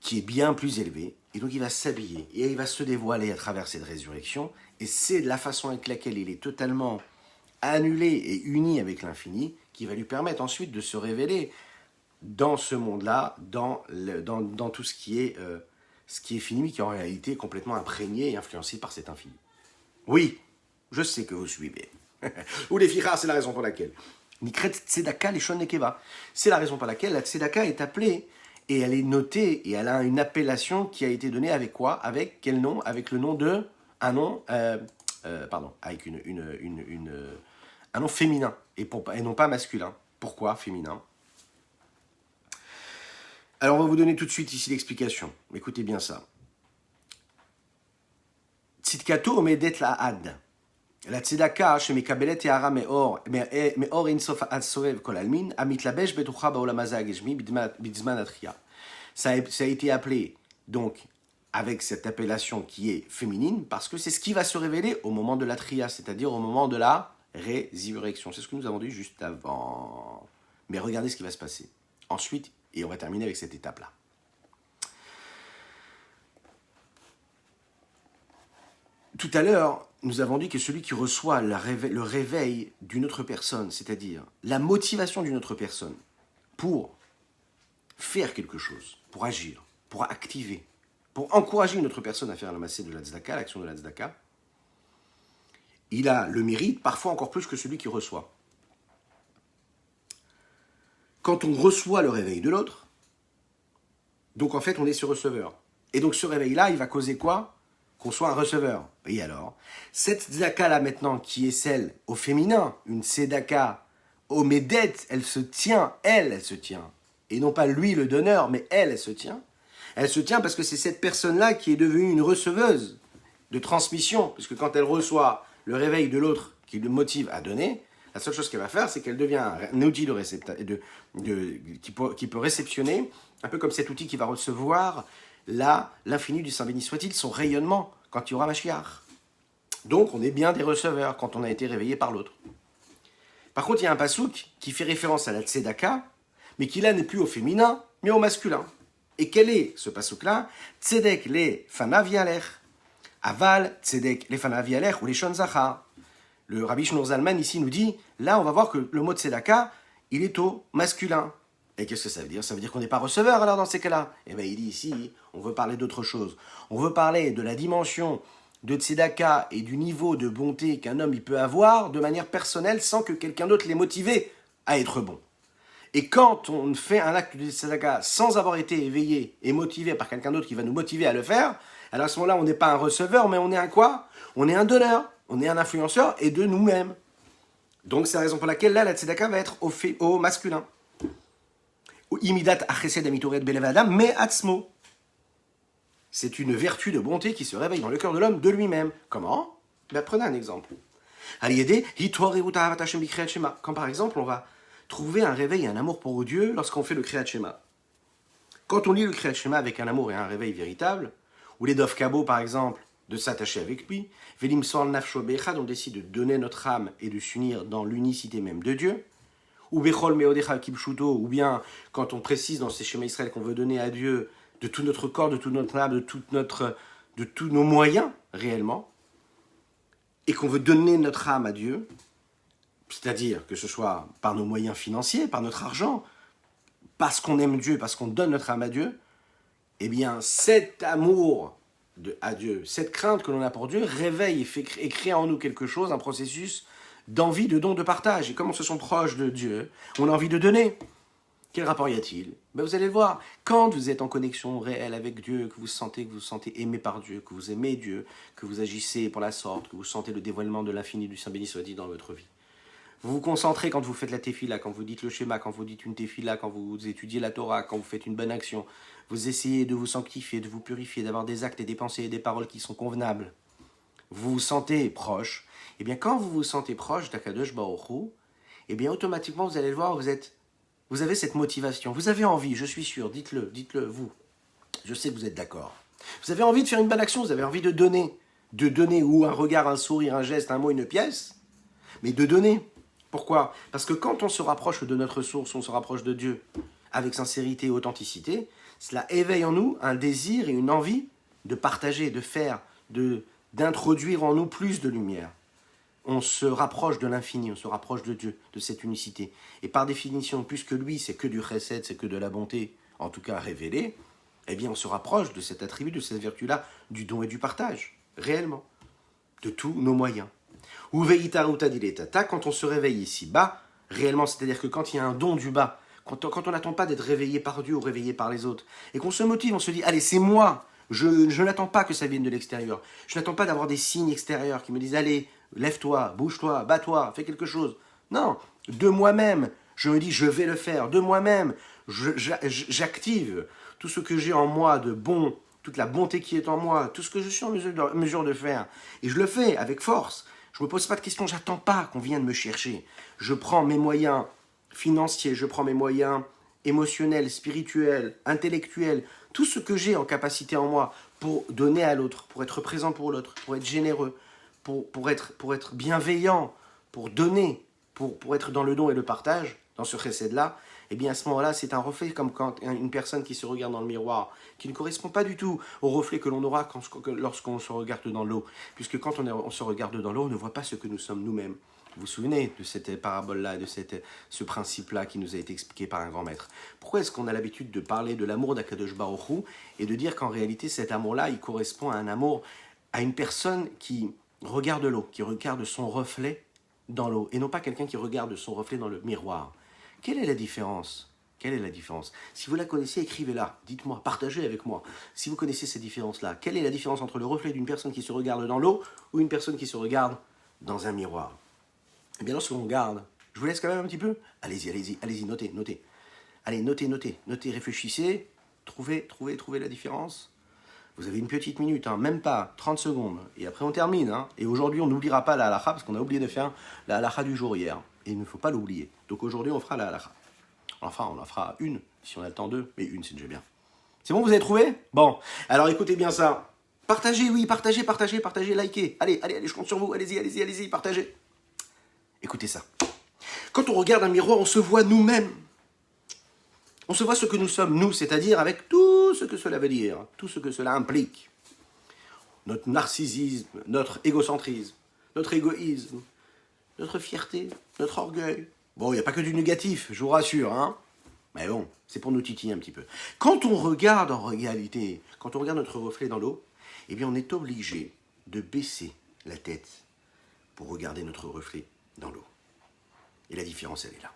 qui est bien plus élevé, et donc il va s'habiller, et il va se dévoiler à travers cette résurrection, et c'est la façon avec laquelle il est totalement annulé et uni avec l'infini, qui va lui permettre ensuite de se révéler dans ce monde-là, dans tout ce qui est fini, mais qui en réalité est complètement imprégné et influencé par cet infini. Oui, je sais que vous suivez. Ou les fichas, c'est la raison pour laquelle. Nikret tzedaka leshon nekeva. C'est la raison pour laquelle la tzedaka est appelée, et elle est notée, et elle a une appellation qui a été donnée avec quoi? Avec quel nom? Avec le nom de... avec un nom féminin, et non pas masculin. Pourquoi féminin? Alors on va vous donner tout de suite ici l'explication. Écoutez bien ça. Tzidkato omedet la'ad. La tzedaka shemekabelet te'ara me'or insof ad-sovev kol almin amitlabesh betucha ba'olam hazeh hageshmi b'zman atchia. Ça a été appelé, donc, avec cette appellation qui est féminine, parce que c'est ce qui va se révéler au moment de la tria, c'est-à-dire au moment de la résurrection. C'est ce que nous avons dit juste avant. Mais regardez ce qui va se passer. Ensuite, et on va terminer avec cette étape-là. Tout à l'heure, nous avons dit que celui qui reçoit le réveil d'une autre personne, c'est-à-dire la motivation d'une autre personne pour faire quelque chose, pour agir, pour activer, pour encourager une autre personne à faire la massée de la tzedaka, l'action de la tzedaka, il a le mérite, parfois encore plus que celui qui reçoit. Quand on reçoit le réveil de l'autre, donc en fait on est ce receveur. Et donc ce réveil-là, il va causer quoi? Qu'on soit un receveur. Et alors, cette tzedaka-là maintenant, qui est celle au féminin, une tzedaka au médet, elle se tient. Et non pas lui le donneur, mais elle se tient. Elle se tient parce que c'est cette personne-là qui est devenue une receveuse de transmission, puisque quand elle reçoit le réveil de l'autre qui le motive à donner, la seule chose qu'elle va faire, c'est qu'elle devient un outil qui peut réceptionner, un peu comme cet outil qui va recevoir l'infini du Saint béni soit-il, son rayonnement, quand il y aura Mashiach. Donc, on est bien des receveurs quand on a été réveillé par l'autre. Par contre, il y a un pasouk qui fait référence à la tzedaka, mais qui là n'est plus au féminin, mais au masculin. Et quel est ce pasouk-là? Tzedek le fanav yalech. Aval, tzedek le fanav yalech ou les shon zachar. Le Rabbi Shneur Zalman ici nous dit, là on va voir que le mot tzedaka, il est au masculin. Et qu'est-ce que ça veut dire? Ça veut dire qu'on n'est pas receveur alors dans ces cas-là. Eh bien il dit ici, on veut parler d'autre chose. On veut parler de la dimension de tzedaka et du niveau de bonté qu'un homme il peut avoir de manière personnelle sans que quelqu'un d'autre l'ait motivé à être bon. Et quand on fait un acte de tzedaka sans avoir été éveillé et motivé par quelqu'un d'autre qui va nous motiver à le faire, alors à ce moment-là on n'est pas un receveur mais on est un quoi? On est un donneur, on est un influenceur et de nous-mêmes. Donc c'est la raison pour laquelle là la tzedaka va être au masculin. Imidat achesed amitoret belev adam me atzmo. C'est une vertu de bonté qui se réveille dans le cœur de l'homme de lui-même. Comment? Ben, prenez un exemple. Quand par exemple on va trouver un réveil et un amour pour Dieu lorsqu'on fait le Kriyat Shema. Quand on lit le Kriyat Shema avec un amour et un réveil véritable, ou les Dov Kabo par exemple, de s'attacher avec lui, Velim Soal Nafsho Bechad, on décide de donner notre âme et de s'unir dans l'unicité même de Dieu, ou Bechol Meodecha Kipshuto, ou bien quand on précise dans ces schémas Israël qu'on veut donner à Dieu de tout notre corps, de toute notre âme, de tous nos moyens réellement, et qu'on veut donner notre âme à Dieu, c'est-à-dire que ce soit par nos moyens financiers, par notre argent, parce qu'on aime Dieu, parce qu'on donne notre âme à Dieu, eh bien cet amour à Dieu, cette crainte que l'on a pour Dieu, réveille et crée en nous quelque chose, un processus d'envie, de don, de partage. Et comme on se sent proche de Dieu, on a envie de donner. Quel rapport y a-t-il? Ben vous allez le voir, quand vous êtes en connexion réelle avec Dieu, que vous vous sentez aimé par Dieu, que vous aimez Dieu, que vous agissez pour la sorte, que vous sentez le dévoilement de l'infini du Saint béni soit-il dans votre vie. Vous vous concentrez quand vous faites la tefila, quand vous dites le schéma, quand vous dites une tefila, quand vous étudiez la Torah, quand vous faites une bonne action. Vous essayez de vous sanctifier, de vous purifier, d'avoir des actes et des pensées et des paroles qui sont convenables. Vous vous sentez proche. Eh bien, quand vous vous sentez proche d'Akadosh Baruch Hu, eh bien, automatiquement, vous allez le voir, vous avez cette motivation. Vous avez envie, je suis sûr, dites-le, vous. Je sais que vous êtes d'accord. Vous avez envie de faire une bonne action, vous avez envie de donner ou un regard, un sourire, un geste, un mot, une pièce, mais de donner. Pourquoi? Parce que quand on se rapproche de notre source, on se rapproche de Dieu avec sincérité et authenticité, cela éveille en nous un désir et une envie de partager, de faire, d'introduire en nous plus de lumière. On se rapproche de l'infini, on se rapproche de Dieu, de cette unicité. Et par définition, puisque lui, c'est que du chesed, c'est que de la bonté, en tout cas révélée, eh bien on se rapproche de cet attribut, de cette vertu-là, du don et du partage, réellement, de tous nos moyens. Quand on se réveille ici-bas, réellement, c'est-à-dire que quand il y a un don du bas, quand on n'attend pas d'être réveillé par Dieu ou réveillé par les autres, et qu'on se motive, on se dit, allez, c'est moi, je n'attends pas que ça vienne de l'extérieur, je n'attends pas d'avoir des signes extérieurs qui me disent, allez, lève-toi, bouge-toi, bats-toi, fais quelque chose. Non, de moi-même, je me dis, je vais le faire, de moi-même, j'active tout ce que j'ai en moi de bon, toute la bonté qui est en moi, tout ce que je suis en mesure de faire, et je le fais avec force. Je ne me pose pas de questions, j'attends pas qu'on vienne me chercher. Je prends mes moyens financiers, je prends mes moyens émotionnels, spirituels, intellectuels, tout ce que j'ai en capacité en moi pour donner à l'autre, pour être présent pour l'autre, pour être généreux, pour être bienveillant, pour donner, pour être dans le don et le partage, dans ce chesed-là, eh bien à ce moment-là, c'est un reflet comme quand une personne qui se regarde dans le miroir, qui ne correspond pas du tout au reflet que l'on aura lorsqu'on se regarde dans l'eau. Puisque quand on se regarde dans l'eau, on ne voit pas ce que nous sommes nous-mêmes. Vous vous souvenez de cette parabole-là, de ce principe-là qui nous a été expliqué par un grand maître. Pourquoi est-ce qu'on a l'habitude de parler de l'amour d'Akadosh Baruch Hu et de dire qu'en réalité, cet amour-là, il correspond à un amour, à une personne qui regarde l'eau, qui regarde son reflet dans l'eau, et non pas quelqu'un qui regarde son reflet dans le miroir. Quelle est la différence? Quelle est la différence? Si vous la connaissez, écrivez-la, dites-moi, partagez avec moi. Si vous connaissez cette différence-là, quelle est la différence entre le reflet d'une personne qui se regarde dans l'eau ou une personne qui se regarde dans un miroir? Eh bien, lorsqu'on regarde, je vous laisse quand même un petit peu. Allez-y, notez. Allez, notez, réfléchissez, trouvez la différence. Vous avez une petite minute, même pas 30 secondes, et après on termine. Et aujourd'hui, on n'oubliera pas la halakha, parce qu'on a oublié de faire la halakha du jour hier. Et il ne faut pas l'oublier. Donc aujourd'hui, on fera la halakha. Enfin, on en fera une, si on a le temps d'eux, mais une, c'est déjà bien. C'est bon, vous avez trouvé? Bon, alors écoutez bien ça. Partagez, oui, partagez, likez. Allez, je compte sur vous, allez-y, partagez. Écoutez ça. Quand on regarde un miroir, on se voit nous-mêmes. On se voit ce que nous sommes, nous, c'est-à-dire avec tout ce que cela veut dire, tout ce que cela implique. Notre narcissisme, notre égocentrisme, notre égoïsme, notre fierté, notre orgueil. Bon, il n'y a pas que du négatif, je vous rassure. Mais bon, c'est pour nous titiller un petit peu. Quand on regarde en réalité, quand on regarde notre reflet dans l'eau, eh bien on est obligé de baisser la tête pour regarder notre reflet dans l'eau. Et la différence, elle est là.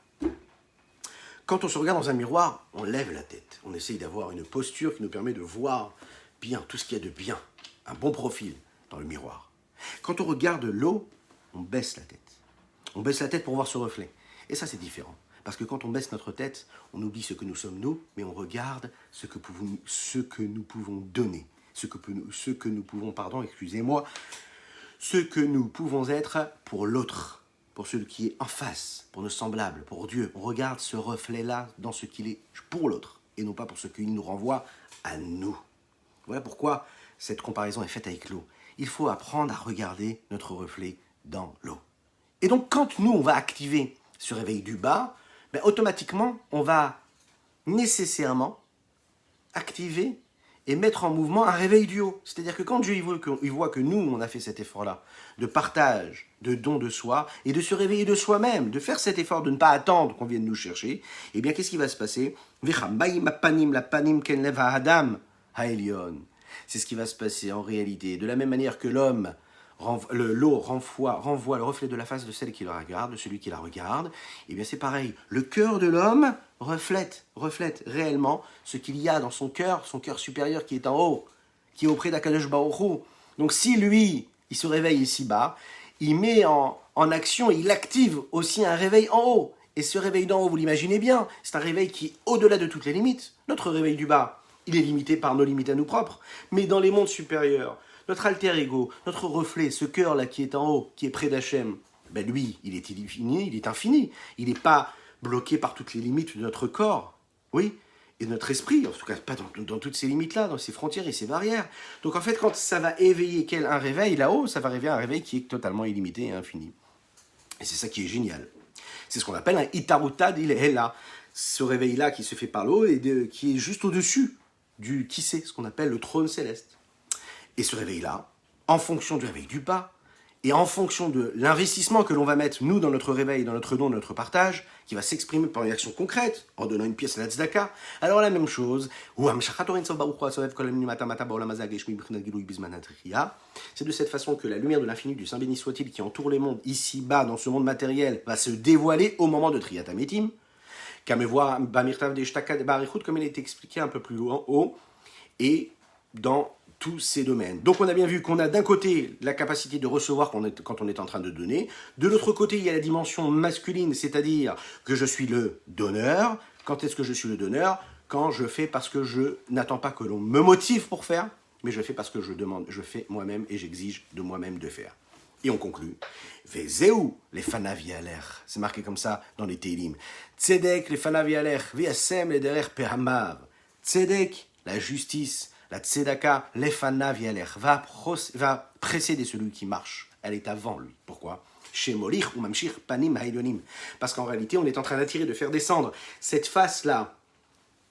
Quand on se regarde dans un miroir, on lève la tête. On essaye d'avoir une posture qui nous permet de voir bien tout ce qu'il y a de bien, un bon profil dans le miroir. Quand on regarde l'eau, on baisse la tête. On baisse la tête pour voir ce reflet. Et ça, c'est différent. Parce que quand on baisse notre tête, on oublie ce que nous sommes nous, mais on regarde ce que nous pouvons donner. Ce que nous pouvons, ce que nous pouvons être pour l'autre, pour celui qui est en face, pour nos semblables, pour Dieu. On regarde ce reflet-là dans ce qu'il est pour l'autre, et non pas pour ce qu'il nous renvoie à nous. Voilà pourquoi cette comparaison est faite avec l'eau. Il faut apprendre à regarder notre reflet dans l'eau. Et donc, quand nous, on va activer ce réveil du bas, ben, automatiquement, on va nécessairement activer et mettre en mouvement un réveil du haut. C'est-à-dire que quand Dieu il voit que nous, on a fait cet effort-là, de partage, de don de soi, et de se réveiller de soi-même, de faire cet effort de ne pas attendre qu'on vienne nous chercher, eh bien, qu'est-ce qui va se passer? C'est ce qui va se passer en réalité. De la même manière que l'eau renvoie le reflet de la face de celle qui la regarde, de celui qui la regarde, eh bien c'est pareil. Le cœur de l'homme reflète réellement ce qu'il y a dans son cœur supérieur qui est en haut, qui est auprès d'Akadosh Baruch Hu. Donc si lui, il se réveille ici-bas, il met en action, il active aussi un réveil en haut. Et ce réveil d'en haut, vous l'imaginez bien, c'est un réveil qui est au-delà de toutes les limites. Notre réveil du bas, il est limité par nos limites à nous propres. Mais dans les mondes supérieurs, notre alter ego, notre reflet, ce cœur-là qui est en haut, qui est près d'Hachem, ben lui, il est infini. Il n'est pas bloqué par toutes les limites de notre corps, oui, et de notre esprit, en tout cas pas dans toutes ces limites-là, dans ces frontières et ces barrières. Donc en fait, quand ça va éveiller un réveil là-haut, ça va réveiller un réveil qui est totalement illimité et infini. Et c'est ça qui est génial. C'est ce qu'on appelle un Itaruta d'Ilehela. Ce réveil-là qui se fait par l'eau et qui est juste au-dessus du Kissé, ce qu'on appelle le trône céleste. Et ce réveil-là, en fonction du réveil du bas, et en fonction de l'investissement que l'on va mettre, nous, dans notre réveil, dans notre don, dans notre partage, qui va s'exprimer par une action concrète, en donnant une pièce à la tzedaka, alors la même chose, c'est de cette façon que la lumière de l'infini du Saint béni soit-il, qui entoure les mondes, ici-bas, dans ce monde matériel, va se dévoiler au moment de Triyat HaMetim, comme il est expliqué un peu plus haut, et dans tous ces domaines. Donc on a bien vu qu'on a d'un côté la capacité de recevoir quand on est en train de donner, de l'autre côté il y a la dimension masculine, c'est-à-dire que je suis le donneur. Quand est-ce que je suis le donneur? Quand je fais parce que je n'attends pas que l'on me motive pour faire, mais je fais parce que je demande, je fais moi-même et j'exige de moi-même de faire. Et on conclut. Vezeu les fanavialer. C'est marqué comme ça dans les Télim. Tzedek les fanavialer. Viasem les derer peramav. Tzedek, la justice. La tzedaka, l'efana vieler, va précéder celui qui marche. Elle est avant lui. Pourquoi? Chez Molich ou Mamshir Panim Haïdonim. Parce qu'en réalité, on est en train d'attirer, de faire descendre cette face-là,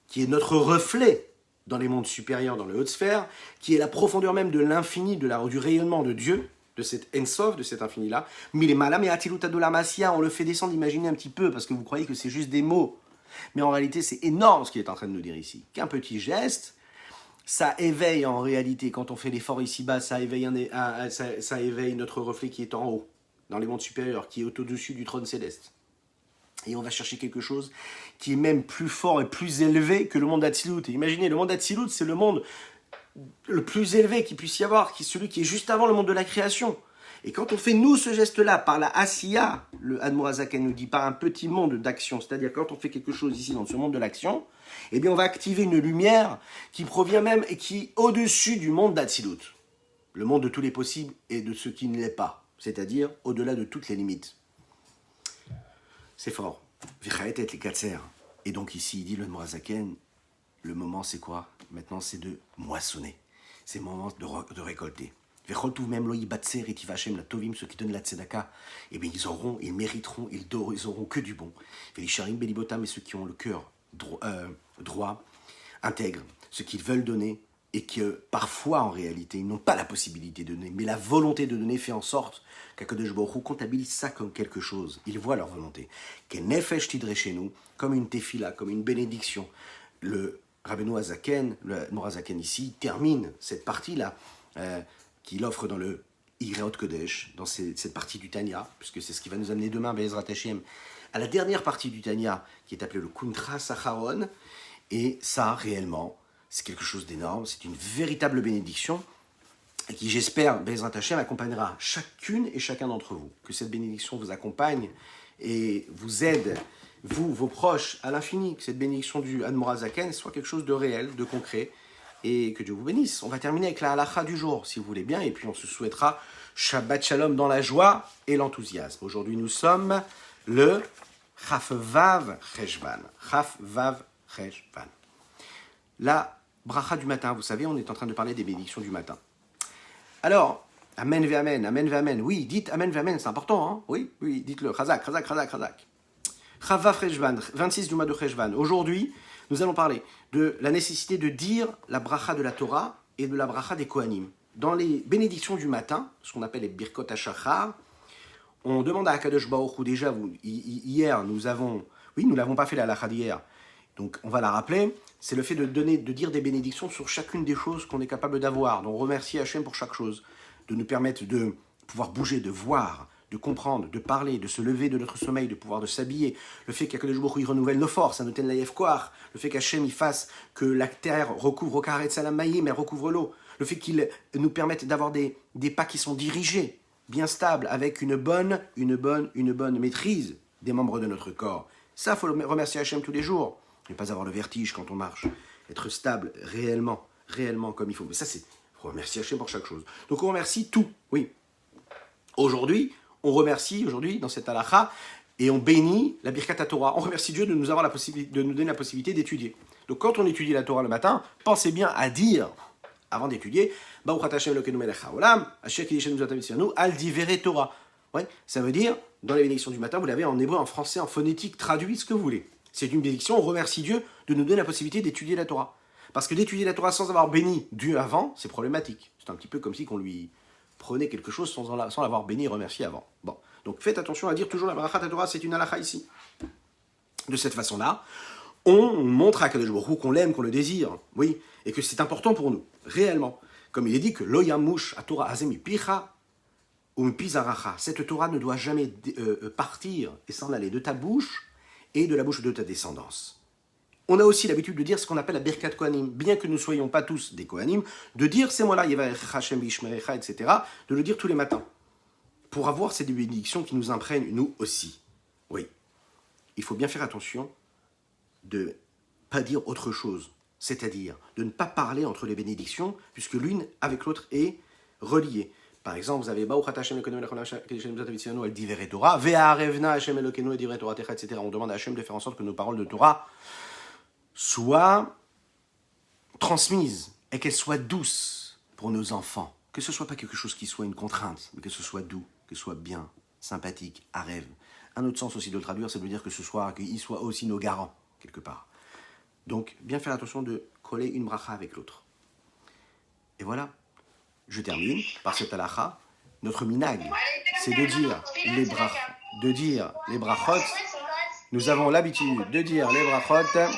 qui est notre reflet dans les mondes supérieurs, dans les hautes sphères, qui est la profondeur même de l'infini, du rayonnement de Dieu, de cet Ensof, de cet infini-là. Mais les malam et atiluta de la masia, on le fait descendre, imaginez un petit peu, parce que vous croyez que c'est juste des mots. Mais en réalité, c'est énorme ce qu'il est en train de nous dire ici. Qu'un petit geste, ça éveille en réalité, quand on fait l'effort ici-bas, ça éveille notre reflet qui est en haut, dans les mondes supérieurs, qui est au-dessus du trône céleste. Et on va chercher quelque chose qui est même plus fort et plus élevé que le monde d'Atsilut. Et imaginez, le monde d'Atsilut, c'est le monde le plus élevé qu'il puisse y avoir, qui est celui qui est juste avant le monde de la création. Et quand on fait, nous, ce geste-là, par la Asiya, le Admor HaZaken nous dit, par un petit monde d'action, c'est-à-dire quand on fait quelque chose ici, dans ce monde de l'action, eh bien on va activer une lumière qui provient même et qui est au-dessus du monde d'Atsilut. Le monde de tous les possibles et de ce qui ne l'est pas, c'est-à-dire au-delà de toutes les limites. C'est fort. Et donc ici, il dit le Admor HaZaken, le moment c'est quoi? Maintenant c'est de moissonner. C'est le moment de récolter. Même la tovim, ceux qui donnent la tzedaka, eh bien ils mériteront, ils auront que du bon. Et les sharim belibotam, et ceux qui ont le cœur droit, intègre, ceux qui veulent donner, et que parfois, en réalité, ils n'ont pas la possibilité de donner, mais la volonté de donner fait en sorte qu'Akadosh Baruch Hu comptabilise ça comme quelque chose. Ils voient leur volonté. Qu'Nefesh tidre chez nous, comme une tefila, comme une bénédiction. Le Rabbeinu Hazaken, le Morazaken ici, termine cette partie-là, qu'il offre dans le Igreot Kodesh, dans cette partie du Tanya, puisque c'est ce qui va nous amener demain, Be'ezrat Hashem, à la dernière partie du Tanya, qui est appelée le Kuntra Sacharon. Et ça, réellement, c'est quelque chose d'énorme, c'est une véritable bénédiction, et qui, j'espère, Be'ezrat Hashem, accompagnera chacune et chacun d'entre vous. Que cette bénédiction vous accompagne et vous aide, vous, vos proches, à l'infini. Que cette bénédiction du Admor Hazaken soit quelque chose de réel, de concret, et que Dieu vous bénisse. On va terminer avec la halakha du jour, si vous voulez bien, et puis on se souhaitera Shabbat Shalom dans la joie et l'enthousiasme. Aujourd'hui, nous sommes le Chaf Vav Cheshvan. Chaf Vav Cheshvan. La bracha du matin, vous savez, on est en train de parler des bénédictions du matin. Alors, Amen ve Amen, Amen ve Amen. Oui, dites Amen ve Amen, c'est important, hein. Oui, dites-le. Chazak, Chazak, Chazak, Chazak. Chaf Vav Cheshvan, 26 du mois de Cheshvan. Aujourd'hui, nous allons parler de la nécessité de dire la bracha de la Torah et de la bracha des Kohanim. Dans les bénédictions du matin, ce qu'on appelle les Birkot HaShachar, on demande à Akadosh Baruch Hu, déjà, hier, nous l'avons pas fait la halakha d'hier, donc on va la rappeler, c'est le fait de dire des bénédictions sur chacune des choses qu'on est capable d'avoir. Donc remercier Hachem pour chaque chose, de nous permettre de pouvoir bouger, de voir, de comprendre, de parler, de se lever de notre sommeil, de pouvoir de s'habiller, le fait qu'Akadosh Baruch Hu renouvelle nos forces, Anoten Laïef Koach, le fait qu'Hachem il fasse que la terre recouvre Karet Salam Mayim, elle recouvre l'eau, le fait qu'il nous permette d'avoir des pas qui sont dirigés, bien stables, avec une bonne maîtrise des membres de notre corps. Ça, il faut remercier Hachem tous les jours. Ne pas avoir le vertige quand on marche. Être stable réellement comme il faut. Mais ça, il faut remercier Hachem pour chaque chose. Donc on remercie tout, oui. Aujourd'hui, dans cette halakha, et on bénit la Birkat Torah. On remercie Dieu de nous donner la possibilité d'étudier. Donc quand on étudie la Torah le matin, pensez bien à dire, avant d'étudier, Baruch Hashem Elokeinu melech haolam, Asher kiddushenu zotav tzivanu, al divere Torah. Ouais, ça veut dire, dans les bénédictions du matin, vous l'avez en hébreu, en français, en phonétique, traduit ce que vous voulez. C'est une bénédiction, on remercie Dieu de nous donner la possibilité d'étudier la Torah. Parce que d'étudier la Torah sans avoir béni Dieu avant, c'est problématique. C'est un petit peu comme si on lui prenait quelque chose sans l'avoir béni et remercié avant. Bon, donc faites attention à dire toujours la bracha de Torah, c'est une halakha ici. De cette façon-là, on montre à Kadosh Baruch Hu qu'on l'aime, qu'on le désire, oui, et que c'est important pour nous, réellement. Comme il est dit que lo yamush a Torah azemi picha ou pizaracha. Cette Torah ne doit jamais partir et s'en aller de ta bouche et de la bouche de ta descendance. On a aussi l'habitude de dire ce qu'on appelle la Birkat Kohanim, bien que nous ne soyons pas tous des Kohanim, de dire ces mots-là, Yevarech Hashem Bishmerecha, etc., de le dire tous les matins, pour avoir cette bénédiction qui nous imprègne, nous aussi. Oui, il faut bien faire attention de ne pas dire autre chose, c'est-à-dire de ne pas parler entre les bénédictions, puisque l'une avec l'autre est reliée. Par exemple, vous avez Baruch Hashem Elokeinu melech haolam kiddushenu zotav tzivanu al divere Torah, ve'arevna Hashem Elokeinu et divere Toratecha, etc. On demande à Hashem de faire en sorte que nos paroles de Torah soient transmises et qu'elles soient douces pour nos enfants. Que ce ne soit pas quelque chose qui soit une contrainte, mais que ce soit doux, que ce soit bien, sympathique, à rêve. Un autre sens aussi de le traduire, c'est de dire qu'ils soient aussi nos garants, quelque part. Donc, bien faire attention de coller une bracha avec l'autre. Et voilà. Je termine par cette halakha. Notre minag, c'est de dire les brachot. Nous avons l'habitude de dire les brachot.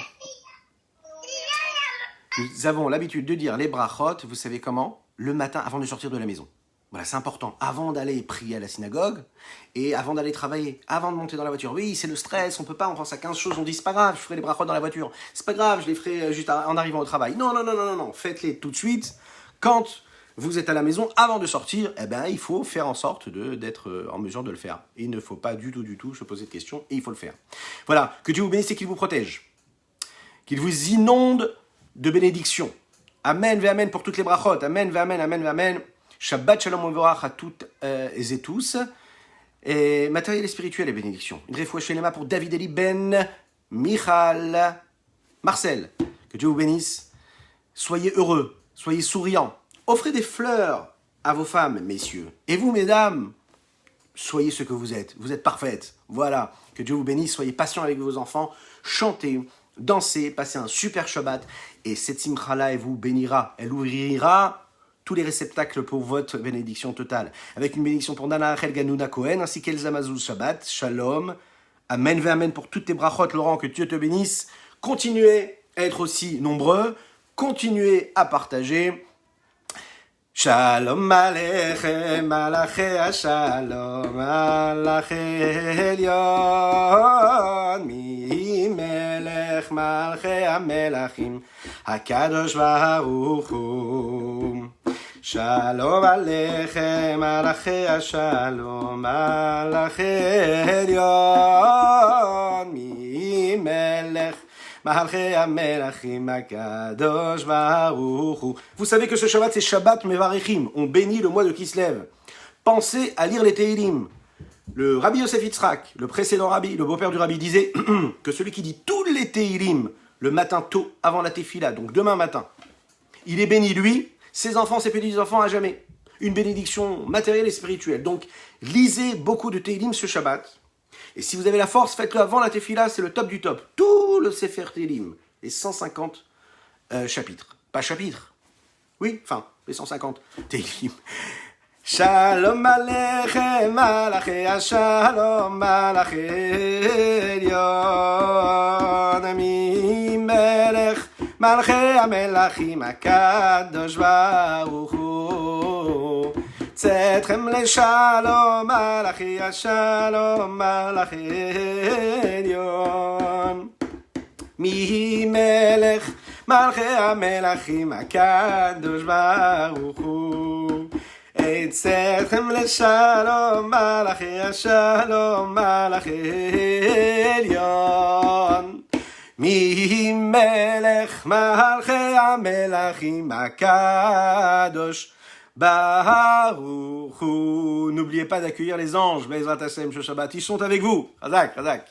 Nous avons l'habitude de dire les brachot, vous savez comment? Le matin, avant de sortir de la maison. Voilà, c'est important. Avant d'aller prier à la synagogue et avant d'aller travailler, avant de monter dans la voiture. Oui, c'est le stress, on peut pas, on pense à 15 choses, on dit c'est pas grave, je ferai les brachot dans la voiture. C'est pas grave, je les ferai juste en arrivant au travail. Non. Faites-les tout de suite. Quand vous êtes à la maison, avant de sortir, il faut faire en sorte d'être en mesure de le faire. Il ne faut pas du tout se poser de questions et il faut le faire. Voilà, que Dieu vous bénisse et qu'il vous protège. Qu'il vous inonde de bénédictions. Amen, ve amen pour toutes les brachot. Amen, ve amen, amen, ve amen. Shabbat shalom u'vorach à toutes et tous. Et matériel et spirituel et bénédictions. Une réfoua shelema pour David Eli Ben Michal Marcel. Que Dieu vous bénisse. Soyez heureux, soyez souriants. Offrez des fleurs à vos femmes, messieurs. Et vous, mesdames, soyez ce que vous êtes. Vous êtes parfaites. Voilà. Que Dieu vous bénisse. Soyez patients avec vos enfants. Chantez. dansez, passez un super Shabbat, et cette simcha-là, elle vous bénira, elle ouvrira tous les réceptacles pour votre bénédiction totale. Avec une bénédiction pour Nana Rachel Ganouna Cohen, ainsi qu'Elzamazuz Shabbat, Shalom, Amen ve Amen pour toutes tes brachot, Laurent, que Dieu te bénisse. Continuez à être aussi nombreux, continuez à partager. Shalom Aleichem, Malachi Shalom, Malachi Elyon, Mi Melech Malachi Amelachim, Hakadosh Baruch Hu. Shalom Aleichem, Malachi Shalom, Malachi Elyon, Mi Melech vous savez que ce Shabbat, c'est Shabbat Mevarechim. On bénit le mois de Kislev. Pensez à lire les Tehillim. Le Rabbi Yosef Yitzhak, le précédent Rabbi, le beau-père du Rabbi, disait que celui qui dit tous les Tehillim le matin tôt, avant la Tefila, donc demain matin, il est béni, lui, ses enfants, ses petits-enfants, à jamais. Une bénédiction matérielle et spirituelle. Donc, lisez beaucoup de Tehillim ce Shabbat. Et si vous avez la force, faites-le avant la Tefila, c'est le top du top. Tout le Sefer Tehillim, les 150 chapitres. Pas chapitres. Oui, enfin, les 150 Tehillim. Shalom Aleichem, Malachi Shalom, Malachi Elyon, Mi Melech, Malachi Amelachim, Hakadosh Baruch Hu. Tzedchem leshalom, Malachi Shalom, Malachi Elyon. Mi Melech, Malachi Amelachim, Hakadosh Baruch Hu. Tzedchem leshalom, Malachi Shalom, Malachi Elyon. Mi Melech, Malachi Amelachim, Hakadosh Baruch Hu. N'oubliez pas d'accueillir les anges, Be'ezrat Hashem, ce Shabbat. Ils sont avec vous. Razak, Razak.